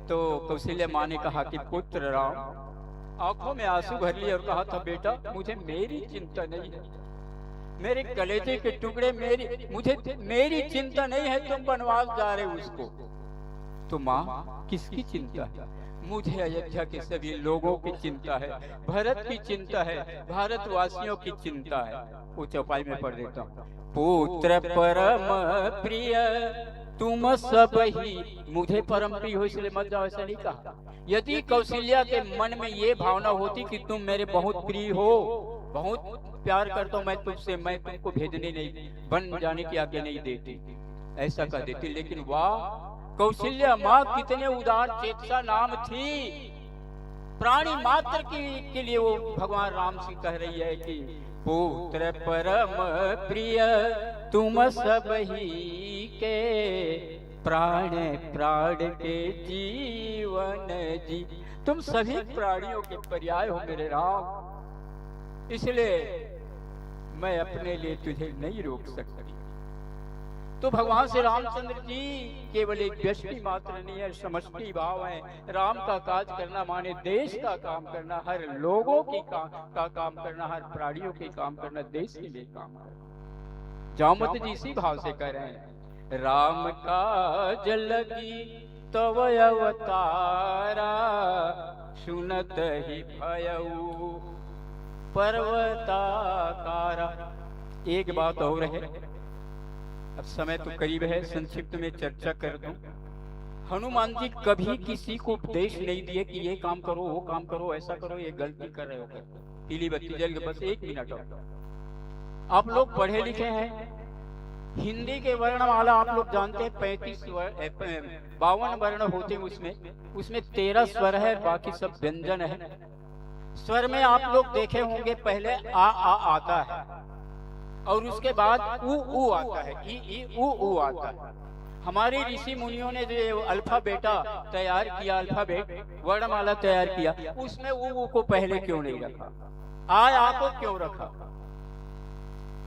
तो कौशल्या माँ ने कहा कि पुत्र राम, आंखों में आंसू भर लिए और कहा था, बेटा मुझे मेरी चिंता नहीं है, मेरे कलेजे के टुकड़े मेरी चिंता नहीं है, तुम वनवास जा रहे हो उसको। तो माँ किसकी चिंता है? मुझे अयोध्या के सभी लोगों की चिंता है, भरत की चिंता है, भारतवासियों की चिंता है। वो चौपाई में पढ़ देता हूँ। पुत्र परम प्रिय तुम सब ही, मुझे परम प्रिय हो इसलिए मत जाओ, ऐसा नहीं कहा। यदि कौशल्या के मन में ये भावना होती कि तुम मेरे बहुत प्रिय हो, बहुत प्यार करता हूँ मैं तुमसे, मैं तुमको भेजने नहीं, बन जाने की आज्ञा नहीं देती, ऐसा कर देती। लेकिन वाह, कौशल्या माँ कितने उदार चेतसा नाम थी, प्राणी मात्र के लिए वो भगवान राम से कह रही है कि पुत्र परम प्रिय तुम सब ही के, प्राण प्राण के जीवन जी, तुम सभी प्राणियों के पर्याय हो मेरे राम, इसलिए मैं अपने लिए तुझे नहीं रोक सकती। तो भगवान श्री रामचंद्र जी केवल एक व्यष्टि मात्र नहीं है, समष्टि भाव है। राम का काज करना माने देश का काम करना, हर लोगों की का काम करना, हर प्राणियों के काम करना, देश के लिए काम करना। जामवंत जी इसी भाव से कह रहे हैं, राम काज लगी तव अवतारा, सुनत ही भयऊ पर्वताकारा। एक बात और है, अब समय तो करीब है, संक्षिप्त में चर्चा कर दूं। हनुमान जी कभी किसी को उपदेश नहीं दिए कि ये काम करो, वो काम करो, ऐसा करो, ये गलती कर रहे हो। पीली बत्ती जल गई, बस 1 मिनट और। आप लोग पढ़े लिखे हैं, हिंदी के वर्णमाला आप लोग जानते हैं 52 वर्ण होते हैं, उसमें 13 स्वर है, बाकी सब व्यंजन है। स्वर में आप लोग देखे होंगे पहले आ आता है, और उसके बाद ऊ आता है, ई ऊ आता है। हमारे ऋषि मुनियों ने जो अल्फाबेटा तैयार किया, अल्फाबेट वर्णमाला तैयार किया, उसमें ऊ को पहले क्यों नहीं रखा, आ को क्यों रखा?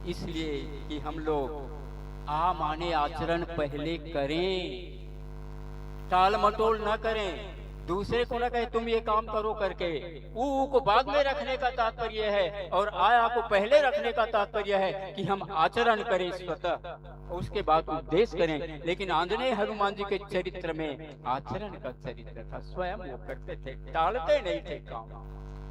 इसलिए कि हम लोग आ माने आचरण पहले करें, टाल मटोल न करें, दूसरे को न कहे तुम ये काम करो करके। ऊ को बाद में रखने का तात्पर्य है और आया को पहले रखने का तात्पर्य है कि हम आचरण करें स्वतः, उसके बाद उपदेश करें। लेकिन आंजनेय हनुमान जी के चरित्र में आचरण का चरित्र था, स्वयं वो करते थे, टालते नहीं थे काम।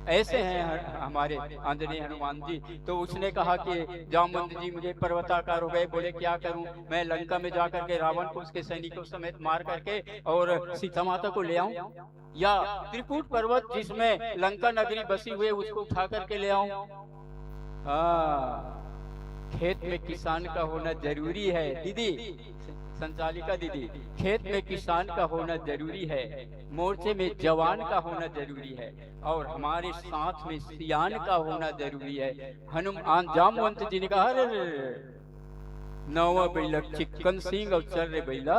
ऐसे हैं हमारे आंजनेय हनुमान जी। तो उसने कहा कि जामवंत जी मुझे पर्वताकार हो गए, बोले क्या करूं मैं, लंका में जाकर के रावण को उसके सैनिकों समेत मार करके और सीता माता को ले आऊं, या त्रिकूट पर्वत जिसमें लंका नगरी बसी हुई उसको उठा करके ले आऊं। खेत में किसान का होना जरूरी है दीदी, संचालिका दीदी, खेत में किसान का होना जरूरी है, मोर्चे में जवान का होना जरूरी है, और हमारे साथ में सियान का होना जरूरी है। हनुमान जामवंत जी ने कहा अरे नवा बैला चिकन सिंह और चर्रे बैला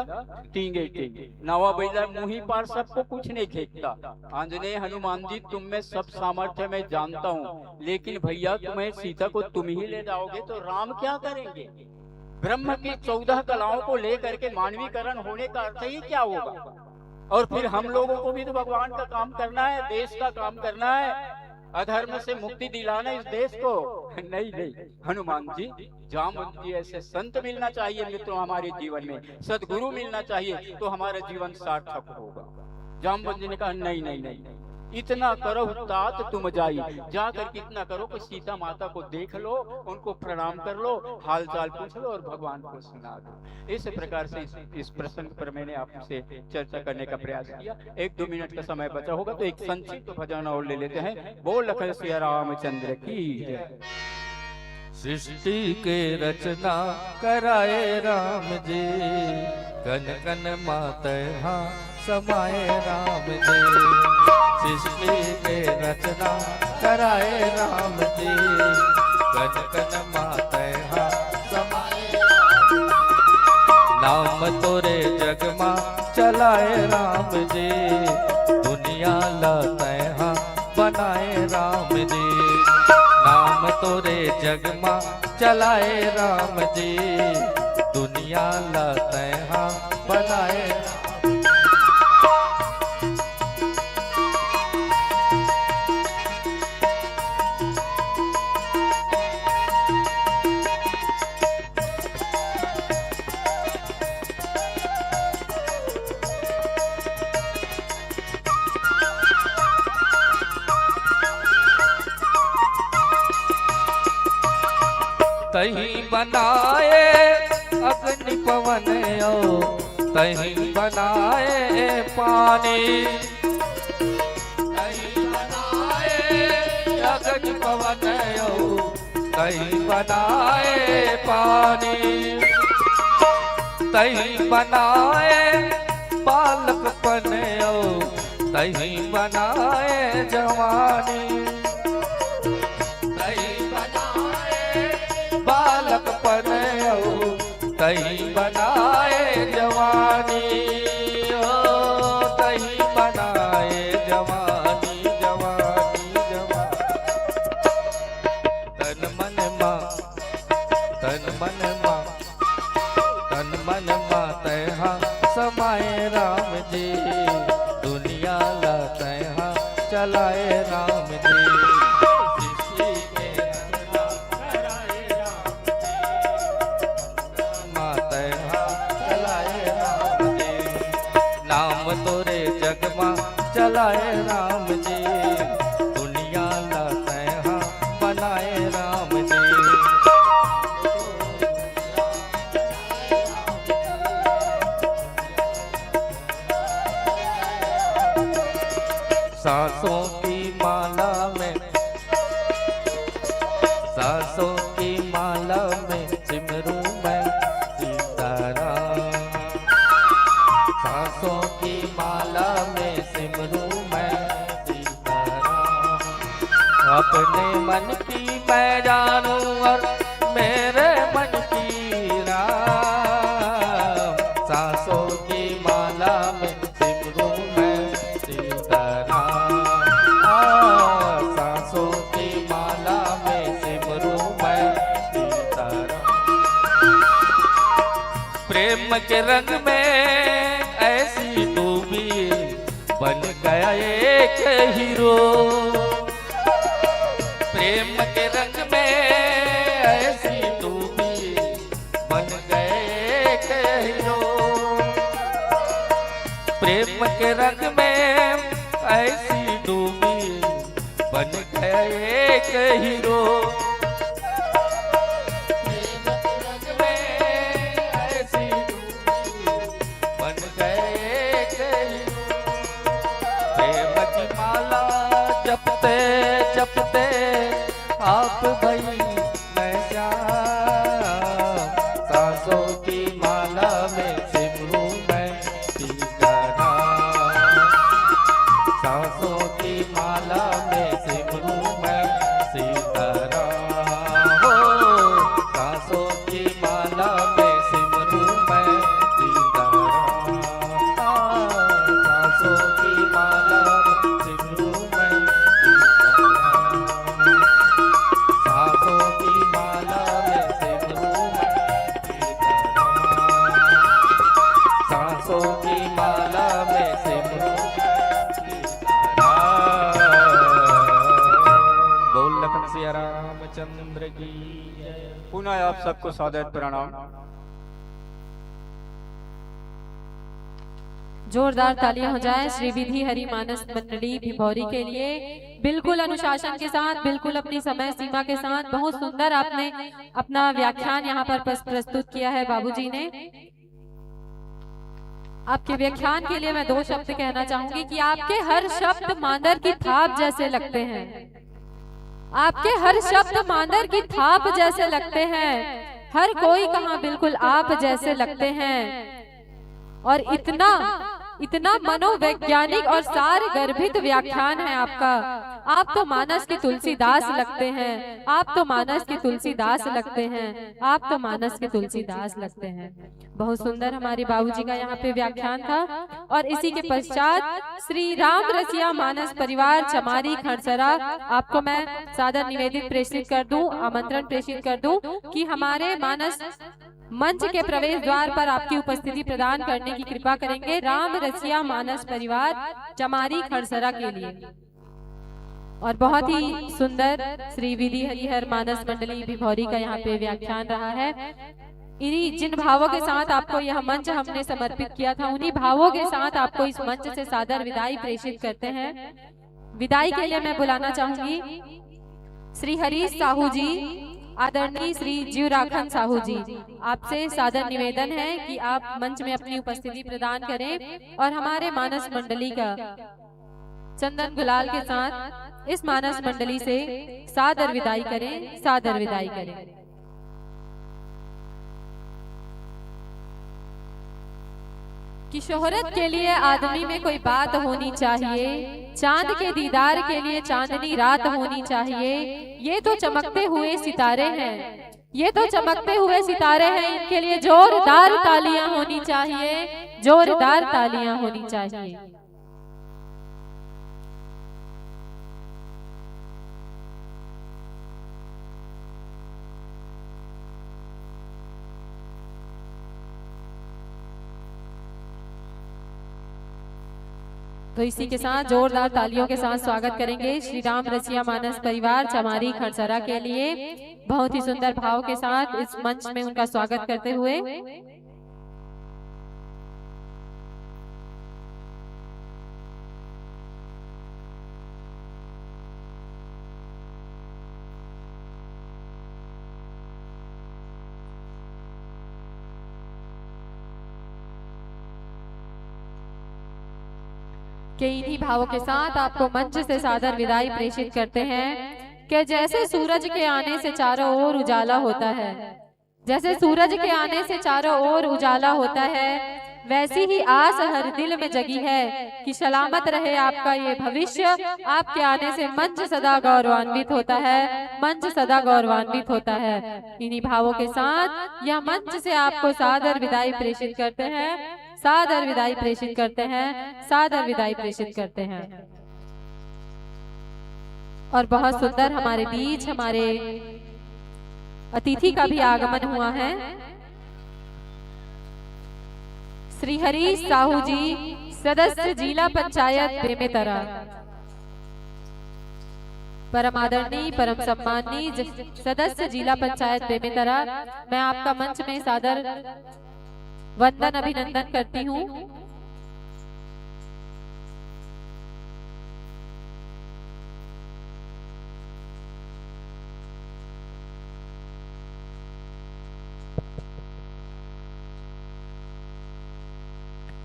टींगे टींगे, नवा बैला मुही पार सबको कुछ नहीं खेकता। आंजनेय हनुमान जी तुम में सब सामर्थ्य मैं जानता हूँ, लेकिन भैया तुम्हें सीता को तुम ही ले जाओगे तो राम क्या करेंगे? ब्रह्म की 14 कलाओं को लेकर के मानवीकरण होने का अर्थ ही क्या होगा? और फिर हम लोगों को भी तो भगवान का काम करना है, देश का काम करना है, अधर्म से मुक्ति दिलाना इस देश को। नहीं नहीं हनुमान जी, जामवंत जी ऐसे संत मिलना चाहिए मित्रों हमारे जीवन में, सदगुरु मिलना चाहिए तो हमारा जीवन सार्थक होगा। जामवंत जी ने कहा नहीं नहीं नहीं, इतना करो तात तुम जाई, जाकर कितना करो कि सीता माता को देख लो, उनको प्रणाम कर लो, हाल चाल पूछ लो और भगवान को सुना दो। इस प्रकार से इस प्रसंग पर मैंने आपसे चर्चा करने का प्रयास किया। 1-2 मिनट का समय बचा होगा तो एक संक्षिप्त भजन और ले लेते हैं। बोल लखन सिया रामचंद्र की जय। सृष्टि के रचना कराए राम जी, कन कन माते हाँ समाये राम जी। सृष्टि के रचना कराए राम जी, कन कन माते हाँ समाये राम। नाम तोरे जग मा चलाए राम जी, दुनिया लाते हाँ बनाए राम जी। नाम तोरे जग मा चलाए राम जी, दुनिया लाते हाँ बनाए राम। तहीं बनाए अग्नि पवन ओ, तहीं बनाए पानी। तहीं बनाए अग्नि पवन ओ, तहीं बनाए पानी। तहीं बनाए बालकपन ओ, तहीं बनाए जवानी। बालकपन ओ, तहीं बनाए जवानी ओ, तहीं बनाए जवानी जवानी जवानी। तन मन मा तन मन मा तन मन मा तहाँ समाये राम जी, दुनिया ला तहाँ चलाए राम जी। चलाए राम जी, दुनिया लाते हाँ बनाए राम जी। सांसों की माला में, सांसों की माला में सिमरूं मैं सीताराम। सांसों की माला में सिमरूं मैं सीताराम। अपने मन की मैं जानूं और मेरे मन की राम। सांसों की माला में सिमरूं मैं सीताराम। सांसों की माला में सिमरूं मैं सीताराम। प्रेम के रंग में ऐसी डूबी बन गया एक हीरो। प्रेम के रंग में ऐसी डूबी बन गए एक हीरो। प्रेम के रंग में ऐसी डूबी बन एक हीरो ऐसी बन गए एक हीरो। प्रेम की माला जपते जपते आप भई मैं श्याम, सांसों की माला में सिमरूं मैं सीताराम, सांसों की माला में सिमरूं मैं सीताराम, हो सांसों की माला में सिमरूं मैं सीताराम, सांसों की माला में सिमरूं मैं सीताराम, सांसों की माला में सिमरूं मैं सीताराम, सांसों की माला में सिमरूं बोल लखन सिया रामचंद्र की जय। पुनः आप सबको सादर प्रणाम। जोरदार तालियां हो जाए श्री विधि हरि मानस मंडली भिभौरी के लिए। बिल्कुल अनुशासन के साथ, बिल्कुल अपनी समय सीमा के साथ बहुत सुंदर आपने अपना व्याख्यान यहाँ पर प्रस्तुत किया है बाबूजी ने। आपके व्याख्यान के लिए मैं 2 शब्द कहना चाहूंगी कि आपके हर शब्द मांदर की थाप जैसे लगते हैं, आपके हर शब्द मांदर की थाप जैसे लगते हैं, हर कोई कहाँ बिल्कुल आप जैसे लगते हैं। और इतना मनोवैज्ञानिक और सार गर्भित व्याख्यान है आपका। आप तो मानस के तुलसीदास लगते हैं, आप तो मानस के तुलसीदास लगते हैं, आप तो मानस के तुलसीदास लगते हैं। बहुत सुंदर हमारे बाबूजी का यहाँ पे व्याख्यान था। और इसी के पश्चात श्री राम रसिया मानस परिवार चमारी खड़सरा, आपको मैं सादर निवेदित प्रेषित कर दूं, आमंत्रण प्रेषित कर दूं कि हमारे मानस मंच के प्रवेश द्वार पर आपकी उपस्थिति प्रदान करने की कृपा करेंगे राम रसिया मानस परिवार चमारी खड़सरा के लिए। और बहुत ही सुंदर श्री विधि हरिहर मानस मंडली भिभौरी का यहाँ पे व्याख्यान रहा है। इन्हीं जिन भावों के साथ आपको यह मंच हमने समर्पित किया था, उन्हीं भावों के साथ आपको इस मंच से सादर विदाई प्रेषित करते हैं। विदाई के लिए मैं बुलाना चाहूंगी श्री हरीश साहू जी, आदरणीय श्री जीवराखन साहू जी। आपसे सादर निवेदन है कि आप मंच में अपनी उपस्थिति प्रदान करें और हमारे मानस मंडली का चंदन गुलाल के साथ इस मानस मंडली से सादर विदाई करें, सादर विदाई करें। कि शोहरत के लिए आदमी में कोई बात होनी चाहिए, चांद के दीदार के लिए चांदनी रात होनी चाहिए। ये तो चमकते हुए सितारे हैं, ये तो चमकते हुए सितारे हैं, इनके लिए जोरदार तालियां होनी चाहिए, जोरदार तालियां होनी चाहिए। तो इसी के साथ जोरदार तालियों के साथ स्वागत करेंगे श्री राम रसिया मानस परिवार चमारी खड़सरा के लिए। बहुत ही सुंदर भाव के साथ इस मंच में उनका स्वागत करते हुए के इन्हीं भावों के साथ आपको मंच से सादर विदाई प्रेषित करते हैं कि जैसे सूरज के आने से चारों ओर उजाला होता है, जैसे सूरज के आने से चारों ओर उजाला होता है, वैसी ही आस हर दिल में जगी है कि सलामत रहे आपका ये भविष्य। आपके आने से मंच सदा गौरवान्वित होता है, मंच सदा गौरवान्वित होता है। इन्हीं भावों के साथ यह मंच से आपको सादर विदाई प्रेषित करते हैं, सादर विदाई प्रेषित करते हैं, सादर विदाई प्रेषित करते हैं। और बहुत सुंदर हमारे बीच हमारे अतिथि का भी आगमन हुआ है। श्री हरीश साहू जी, सदस्य जिला पंचायत बेमेतरा, परम आदरणीय परम सम्माननीय सदस्य जिला पंचायत बेमेतरा, मैं आपका मंच में सादर वंदन अभिनंदन करती हूँ।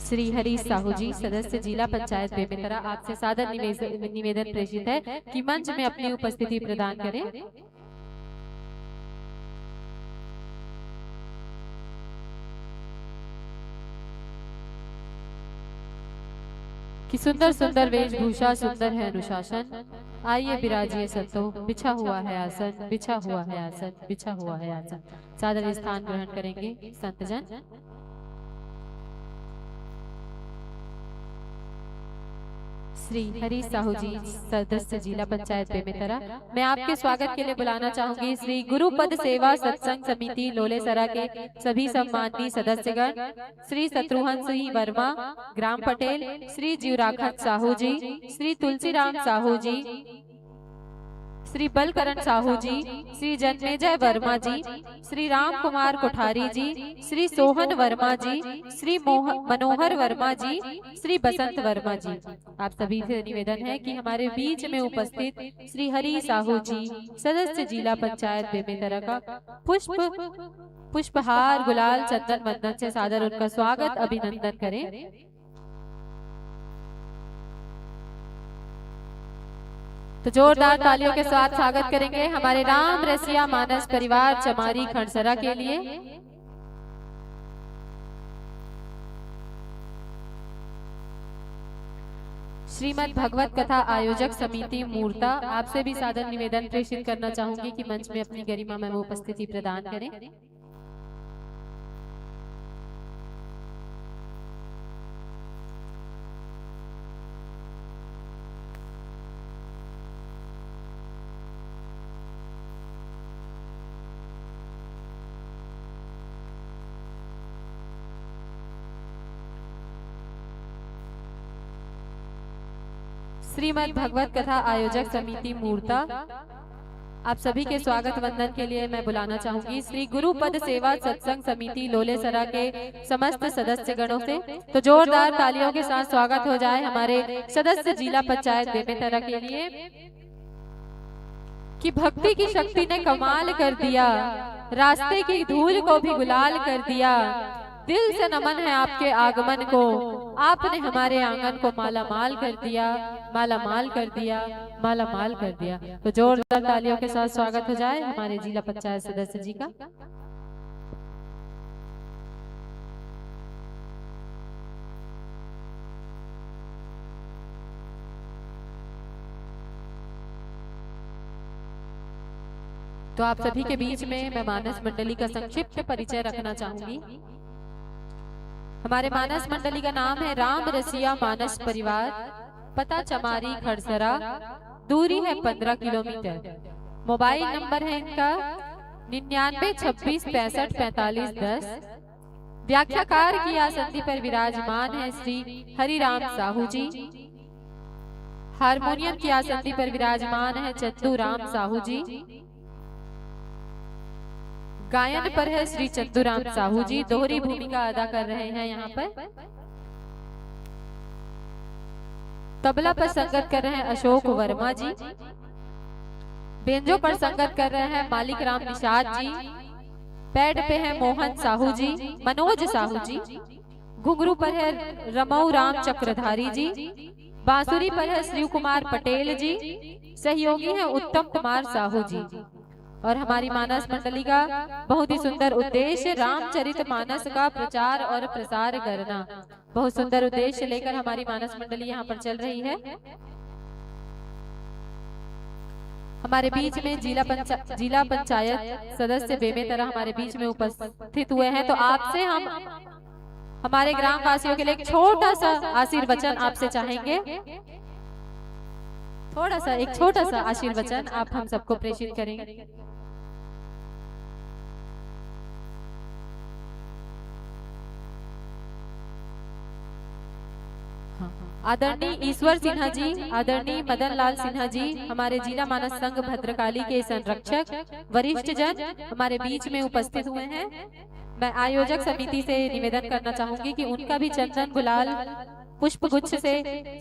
श्री हरीश साहू जी, सदस्य जिला पंचायत बेमेतरा, आपसे सादर निवेदन प्रेषित है कि मंच में अपनी उपस्थिति प्रदान करें। कि सुंदर सुंदर वेशभूषा, सुंदर है अनुशासन, आइए विराजिए संतो, बिछा हुआ है आसन, बिछा हुआ है आसन, बिछा हुआ है आसन। सादर स्थान ग्रहण करेंगे संतजन। श्री हरीश साहू जी, सदस्य जिला पंचायत बेमेतरा, मैं आपके स्वागत के लिए बुलाना चाहूंगी श्री गुरुपद सेवा सत्संग समिति लोलेसरा के सभी सम्माननीय सदस्यगण, श्री शत्रुघ्न सिंह वर्मा ग्राम पटेल, श्री जीवराखत साहू जी, श्री तुलसीराम साहू जी, श्री बलकरण साहू जी, श्री जन्मेजय वर्मा जी, श्री राम कुमार कोठारी जी, श्री सोहन वर्मा जी, श्री मनोहर वर्मा जी, श्री बसंत वर्मा जी। आप सभी से निवेदन है कि हमारे बीच में उपस्थित श्री हरी साहू जी, सदस्य जिला पंचायत बेमेतरा का पुष्पहार, गुलाल, चंदन वंदन से सादर उनका स्वागत अभिनंदन करें। तो जोरदार तालियों के साथ स्वागत करेंगे हमारे राम रसिया मानस परिवार चमारी खंडसरा के लिए। श्रीमद् भगवत कथा आयोजक समिति मूर्ता, आपसे भी सादर निवेदन प्रेषित करना चाहूंगी कि मंच में अपनी गरिमा में उपस्थिति प्रदान करें। श्रीमद् भगवत कथा आयोजक समिति मूर्ता, आप सभी के स्वागत वंदन के लिए मैं बुलाना चाहूंगी श्री गुरुपद सेवा सत्संग समिति लोलेसरा के समस्त सदस्य गणों से। तो जोरदार तालियों के साथ स्वागत हो जाए हमारे सदस्य जिला पंचायत बेमेतरा के लिए। कि भक्ति की शक्ति ने कमाल कर दिया, रास्ते की धूल को भी गुलाल कर दिया, दिल से नमन है आपके आगमन को, आपने हमारे आंगन को माला माल कर दिया, माला माल कर दिया, माला माल कर दिया। तो जोरदार तालियों के साथ स्वागत हो जाए हमारे जिला पंचायत सदस्य जी का। तो आप सभी के बीच में मैं मानस मंडली का संक्षिप्त परिचय रखना चाहूंगी। हमारे मानस मंडली का नाम है राम रसिया मानस परिवार, पता चमारी खड़सरा, दूरी है 15 किलोमीटर। मोबाइल नंबर है इनका 9926654510। व्याख्याकार की आसंदी पर विराजमान है श्री हरिराम साहू जी। हारमोनियम की आसंदी पर विराजमान है चंदू राम साहू जी। गायन पर है श्री चंदूराम साहू जी, दोहरी भूमिका अदा कर रहे हैं यहाँ पर। तबला पर संगत कर रहे हैं अशोक वर्मा जी। बेंजो पर संगत कर रहे हैं मालिक राम निषाद जी। पैड पे है मोहन साहू जी, मनोज साहू जी। घुंघरू पर है रमऊ राम चक्रधारी जी। बांसुरी पर है श्री कुमार पटेल जी। सहयोगी है उत्तम कुमार साहू जी। और हमारी मानस मंडली का बहुत ही सुंदर उद्देश्य रामचरित मानस का प्रचार और प्रसार करना। बहुत सुंदर उद्देश्य लेकर हमारी मानस मंडली यहाँ पर चल रही है। हमारे बीच में जिला पंचायत सदस्य बेमेतरा हमारे बीच में उपस्थित हुए हैं। तो आपसे हम हमारे ग्राम वासियों के लिए एक छोटा सा आशीर्वचन आपसे चाहेंगे। एक छोटा सा आशीर्वचन आप हम सबको प्रेषित करेंगे। आदरणीय ईश्वर सिन्हा जी, आदरणीय मदन लाल सिन्हा जी, हमारे जिला मानस संघ भद्रकाली के संरक्षक वरिष्ठ जन हमारे बीच में उपस्थित हुए हैं। मैं आयोजक समिति से निवेदन करना चाहूंगी कि उनका भी चंदन गुलाल पुष्प गुच्छ से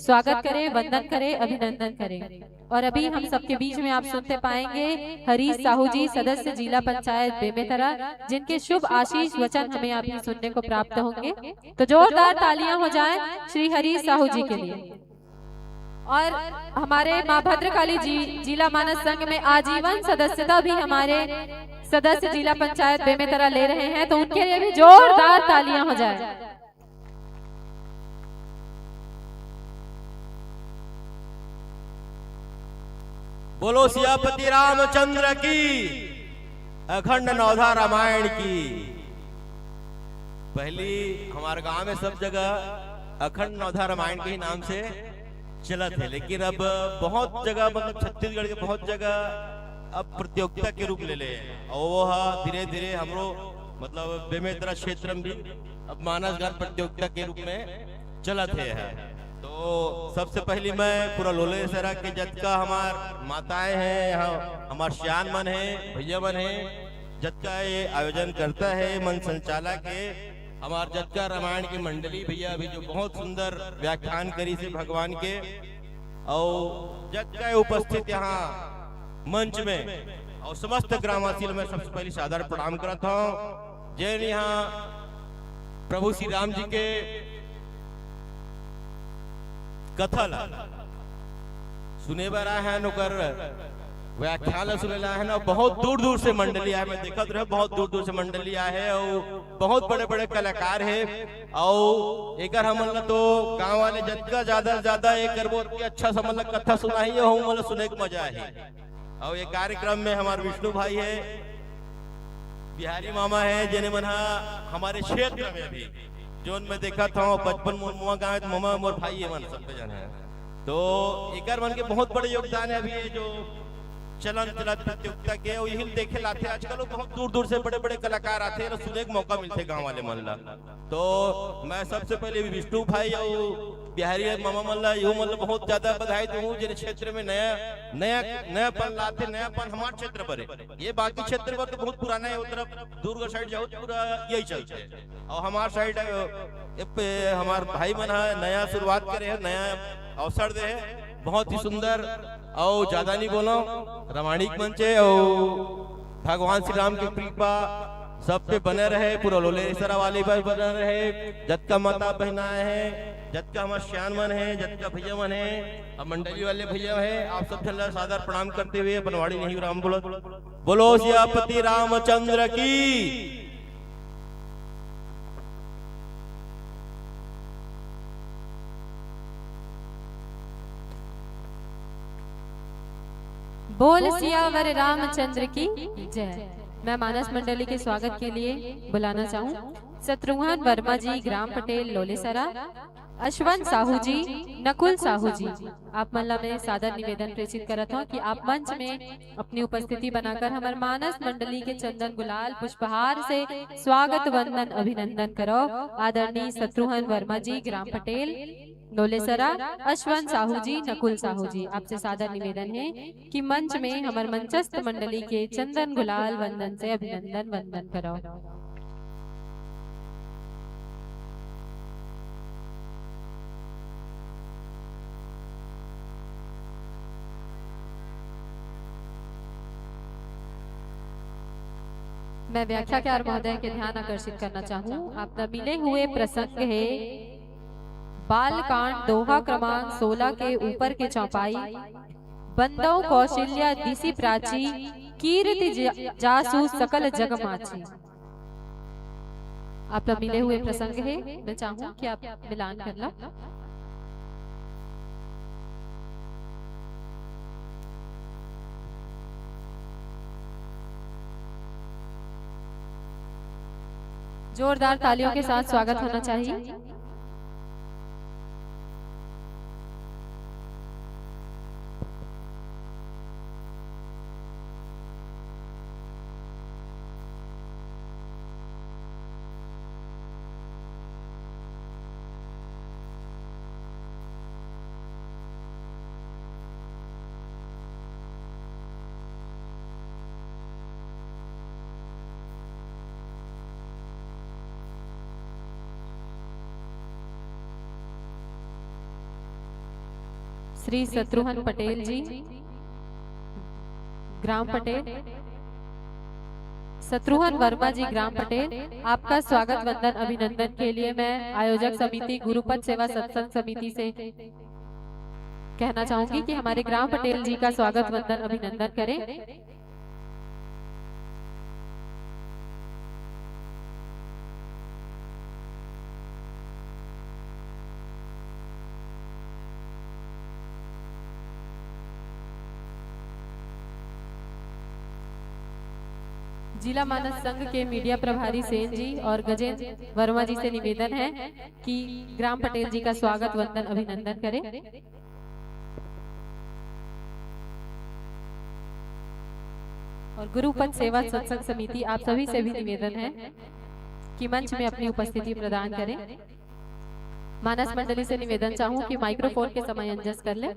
स्वागत करें, वंदन करें, अभिनंदन करें। और अभी हम सबके बीच में आप सुनते पाएंगे हरीश साहू जी, सदस्य जिला पंचायत बेमेतरा, जिनके शुभ आशीष वचन हमें अभी सुनने को प्राप्त होंगे। तो जोरदार तालियां हो जाएं श्री हरीश साहू जी के लिए। और हमारे माँ भद्रकाली जी जिला मानस संघ में आजीवन सदस्यता भी हमारे सदस्य जिला पंचायत बेमेतरा ले रहे हैं, तो उनके लिए भी जोरदार तालियां हो जाए। बोलो सियापति रामचंद्र की, अखंड नवधा रामायण की। पहली हमारे गांव में सब जगह अखंड नवधा रामायण के ही नाम से चला थे, लेकिन अब बहुत जगह मतलब छत्तीसगढ़ के बहुत जगह अब प्रतियोगिता के रूप ले ले, और वो धीरे धीरे हमरो मतलब बेमेतरा क्षेत्र में भी अब मानस गान प्रतियोगिता के रूप में चला थे है। तो सबसे पहली मैं पूरा लोलेसरा के जतका हमार माताएं हैं, यहाँ हमार श्यान मन है, भैया मन है, जतका ये आयोजन करता है मन संचालक के हमार जतका रामायण की मंडली भैया अभी जो बहुत सुंदर व्याख्यान करी से भगवान के, और जतका उपस्थित यहाँ मंच में और समस्त ग्रामवासी में सबसे पहले सादर प्रणाम करता हूँ। जैन यहाँ प्रभु श्री राम जी के कथा सुने बार आए हैं, नौकर व्याख्यान सुने ला है ना, बहुत दूर दूर से मंडली आए, मैं देखा रहे बहुत दूर दूर से मंडली आए है, और बहुत बड़े बड़े कलाकार है। और एक हमन तो गांव वाले जतका ज्यादा से ज्यादा एक बहुत अच्छा सा मतलब कथा सुनाई है, मतलब सुने का मजा है। और ये कार्यक्रम में हमारे विष्णु भाई है, बिहारी मामा है, जिन्हें मना हमारे क्षेत्र में भी जो मैं देखा था बचपन मुआ गाँव मामा मोर भाई है मन सब जन है। तो एक मन के बहुत बड़े योगदान है अभी ये जो चलन चला प्रतियोगिता के, और यही देखे लाते आजकल बहुत दूर दूर से बड़े बड़े कलाकार आते हैं, सुनने का मौका मिलते गांव वाले मन ला। तो मैं सबसे पहले विष्णु भाई और बिहारी मामा मन ला यूं मतलब बहुत ज्यादा बधाई दूं, जिन क्षेत्र में नया नया नयापन लाते, नयापन हमारे क्षेत्र पर है, ये बाकी क्षेत्र पर तो बहुत पुराना है, उधर दुर्ग साइड जाओ पूरा यही चलते है, और हमारे साइड हमारे भाई मन नया शुरुआत करे है, नया अवसर दे है, बहुत ही सुंदर। और ज्यादा नहीं बोलो, रामायणिक मंच है, और भगवान श्री राम की कृपा सब पे बने रहे, पूरा लोलेसरा वाले पर बने रहे, जतका माता बहनाएं हैं, जतका हमारे श्यान मन है, जतका भैया मन है, अब मंडली वाले भैया है, आप सब जन सादर प्रणाम करते हुए बनवाड़ी नहीं राम बोलो सियापति रामचंद्र की। बोल सियावर रामचंद्र की जय। मैं मानस मंडली के स्वागत के लिए बुलाना चाहूँ शत्रुघ्न वर्मा जी, ग्राम पटेल लोलेसरा, अश्वंत साहू जी, नकुल साहू जी। आप मल्ला में सादर निवेदन प्रेषित करता हूँ कि आप मंच में अपनी उपस्थिति बनाकर हमारे मानस मंडली के चंदन गुलाल पुष्पहार से स्वागत वंदन अभिनंदन करो। आदरणीय शत्रुघ्न वर्मा जी, ग्राम पटेल लोलेसरा, अश्वंत साहू जी, नकुल साहू जी, आपसे सादर निवेदन है कि मंच में हमारे मंचस्थ मंडली के चंदन गुलाल वंदन से अभिनंदन वंदन करो। मैं व्याख्याकार महोदय के ध्यान आकर्षित करना चाहूँ। आपका मिले हुए प्रसंग है बालकांड दोहा क्रमांक 16 के ऊपर के चौपाई, बंदौ कौशल्या दिसी प्राची, कीर्ति जासु सकल जग माची। आप लोग मिले हुए प्रसंग है, मैं चाहूँ कि आप मिलान कर लो। जोरदार तालियों के साथ स्वागत होना चाहिए। श्री शत्रुघ्न पटेल जी, ग्राम पटेल, शत्रुघ्न वर्मा जी, ग्राम पटेल, आपका स्वागत वंदन अभिनंदन के लिए मैं आयोजक समिति गुरुपद सेवा सत्संग समिति से कहना चाहूंगी कि हमारे ग्राम पटेल जी का स्वागत वंदन अभिनंदन करें। जिला मानस संघ के मीडिया प्रभारी सेन जी और गजेंद्र वर्मा जी से निवेदन है कि ग्राम पटेल जी का स्वागत वंदन अभिनंदन करें। और गुरुपद सेवा सत्संग समिति आप सभी से भी निवेदन है कि मंच में अपनी उपस्थिति प्रदान करें। मानस मंडली से निवेदन चाहूं कि माइक्रोफोन के समायोजन कर लें।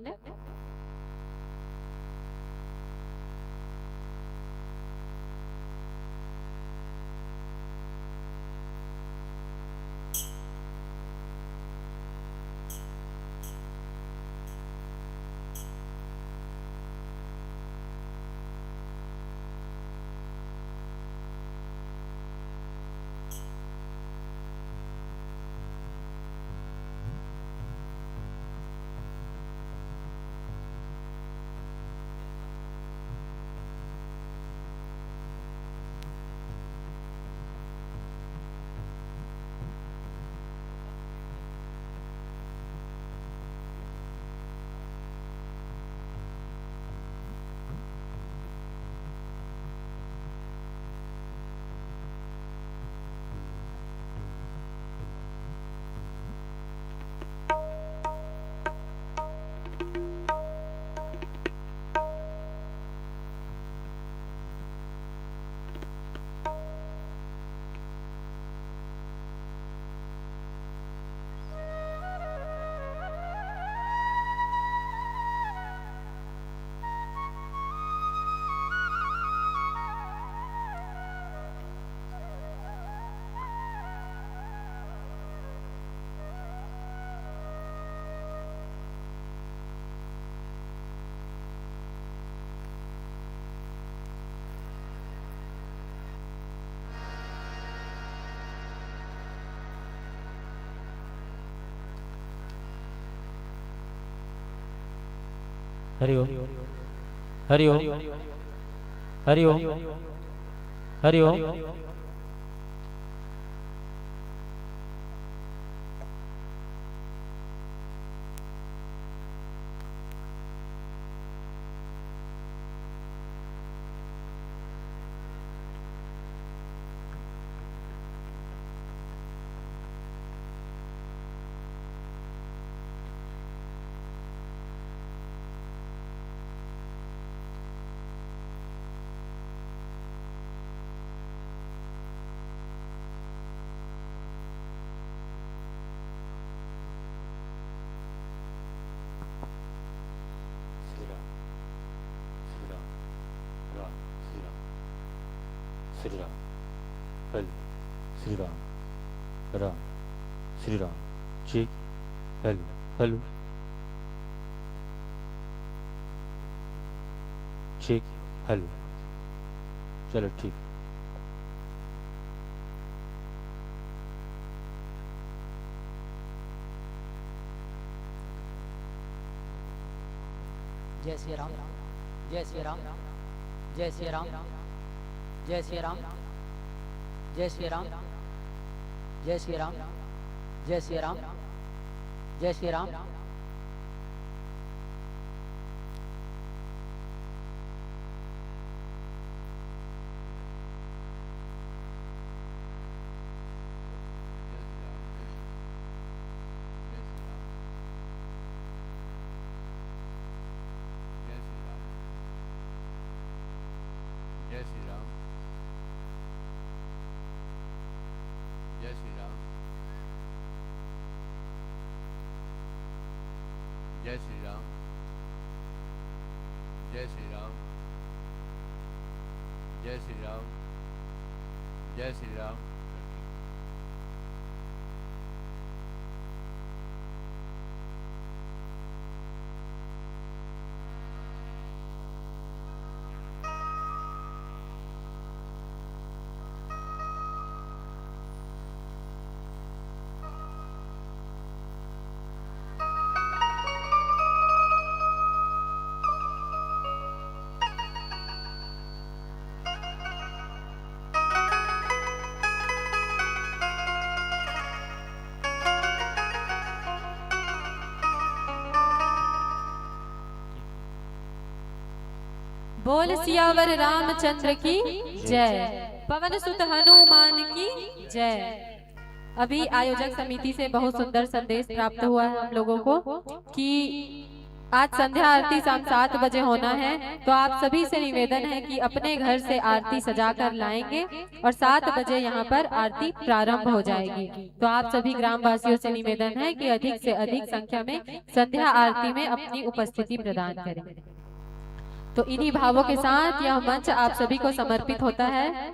Hari Om, Hari Om, Hari Om, Hari Om. Shri Ram, hello, Shri Ram, Ram, Shri Ram, check, hello, hello, check, hello, चलो ठीक। जय श्री राम, जय श्री राम, जय श्री राम, जय श्री राम, जय श्री राम, जय श्री राम, जय श्री राम, जय श्री राम। जय श्री राम, जय श्री राम, जय श्री राम, जय श्री राम, जय श्री राम, जय श्री राम। बोल सियावर रामचंद्र की जय, पवन सुत हनुमान की जय। अभी आयोजक समिति से बहुत सुंदर संदेश प्राप्त हुआ है हम लोगों को कि आज संध्या आरती शाम 7 बजे होना है। तो आप सभी से निवेदन है कि अपने घर से आरती सजा कर लाएंगे और 7 बजे यहाँ पर आरती प्रारंभ हो जाएगी। तो आप सभी ग्रामवासियों से निवेदन है कि अधिक से अधिक संख्या में संध्या आरती में अपनी उपस्थिति प्रदान करें। तो इन्हीं भावों के साथ यह मंच आप सभी को समर्पित होता है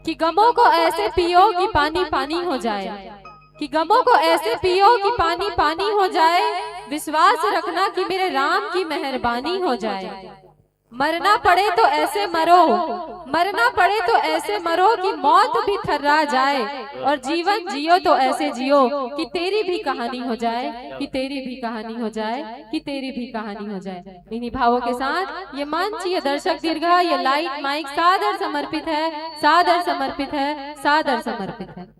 कि गमों को ऐसे पियो कि पानी पानी हो जाए, कि गमों को ऐसे पियो कि पानी पानी हो जाए, विश्वास रखना कि मेरे राम की मेहरबानी हो जाए। मरना पड़े तो ऐसे मरो, मरना पड़े तो ऐसे मरो कि मौत भी थर्रा जाए, और जीवन जियो तो ऐसे जियो कि तेरी भी कहानी हो जाए, कि तेरी भी कहानी हो जाए, कि तेरी भी कहानी हो जाए। इन्हीं भावों के साथ ये मंच, ये दर्शक दीर्घा, ये लाइट माइक सादर समर्पित है, सादर समर्पित है, सादर समर्पित है।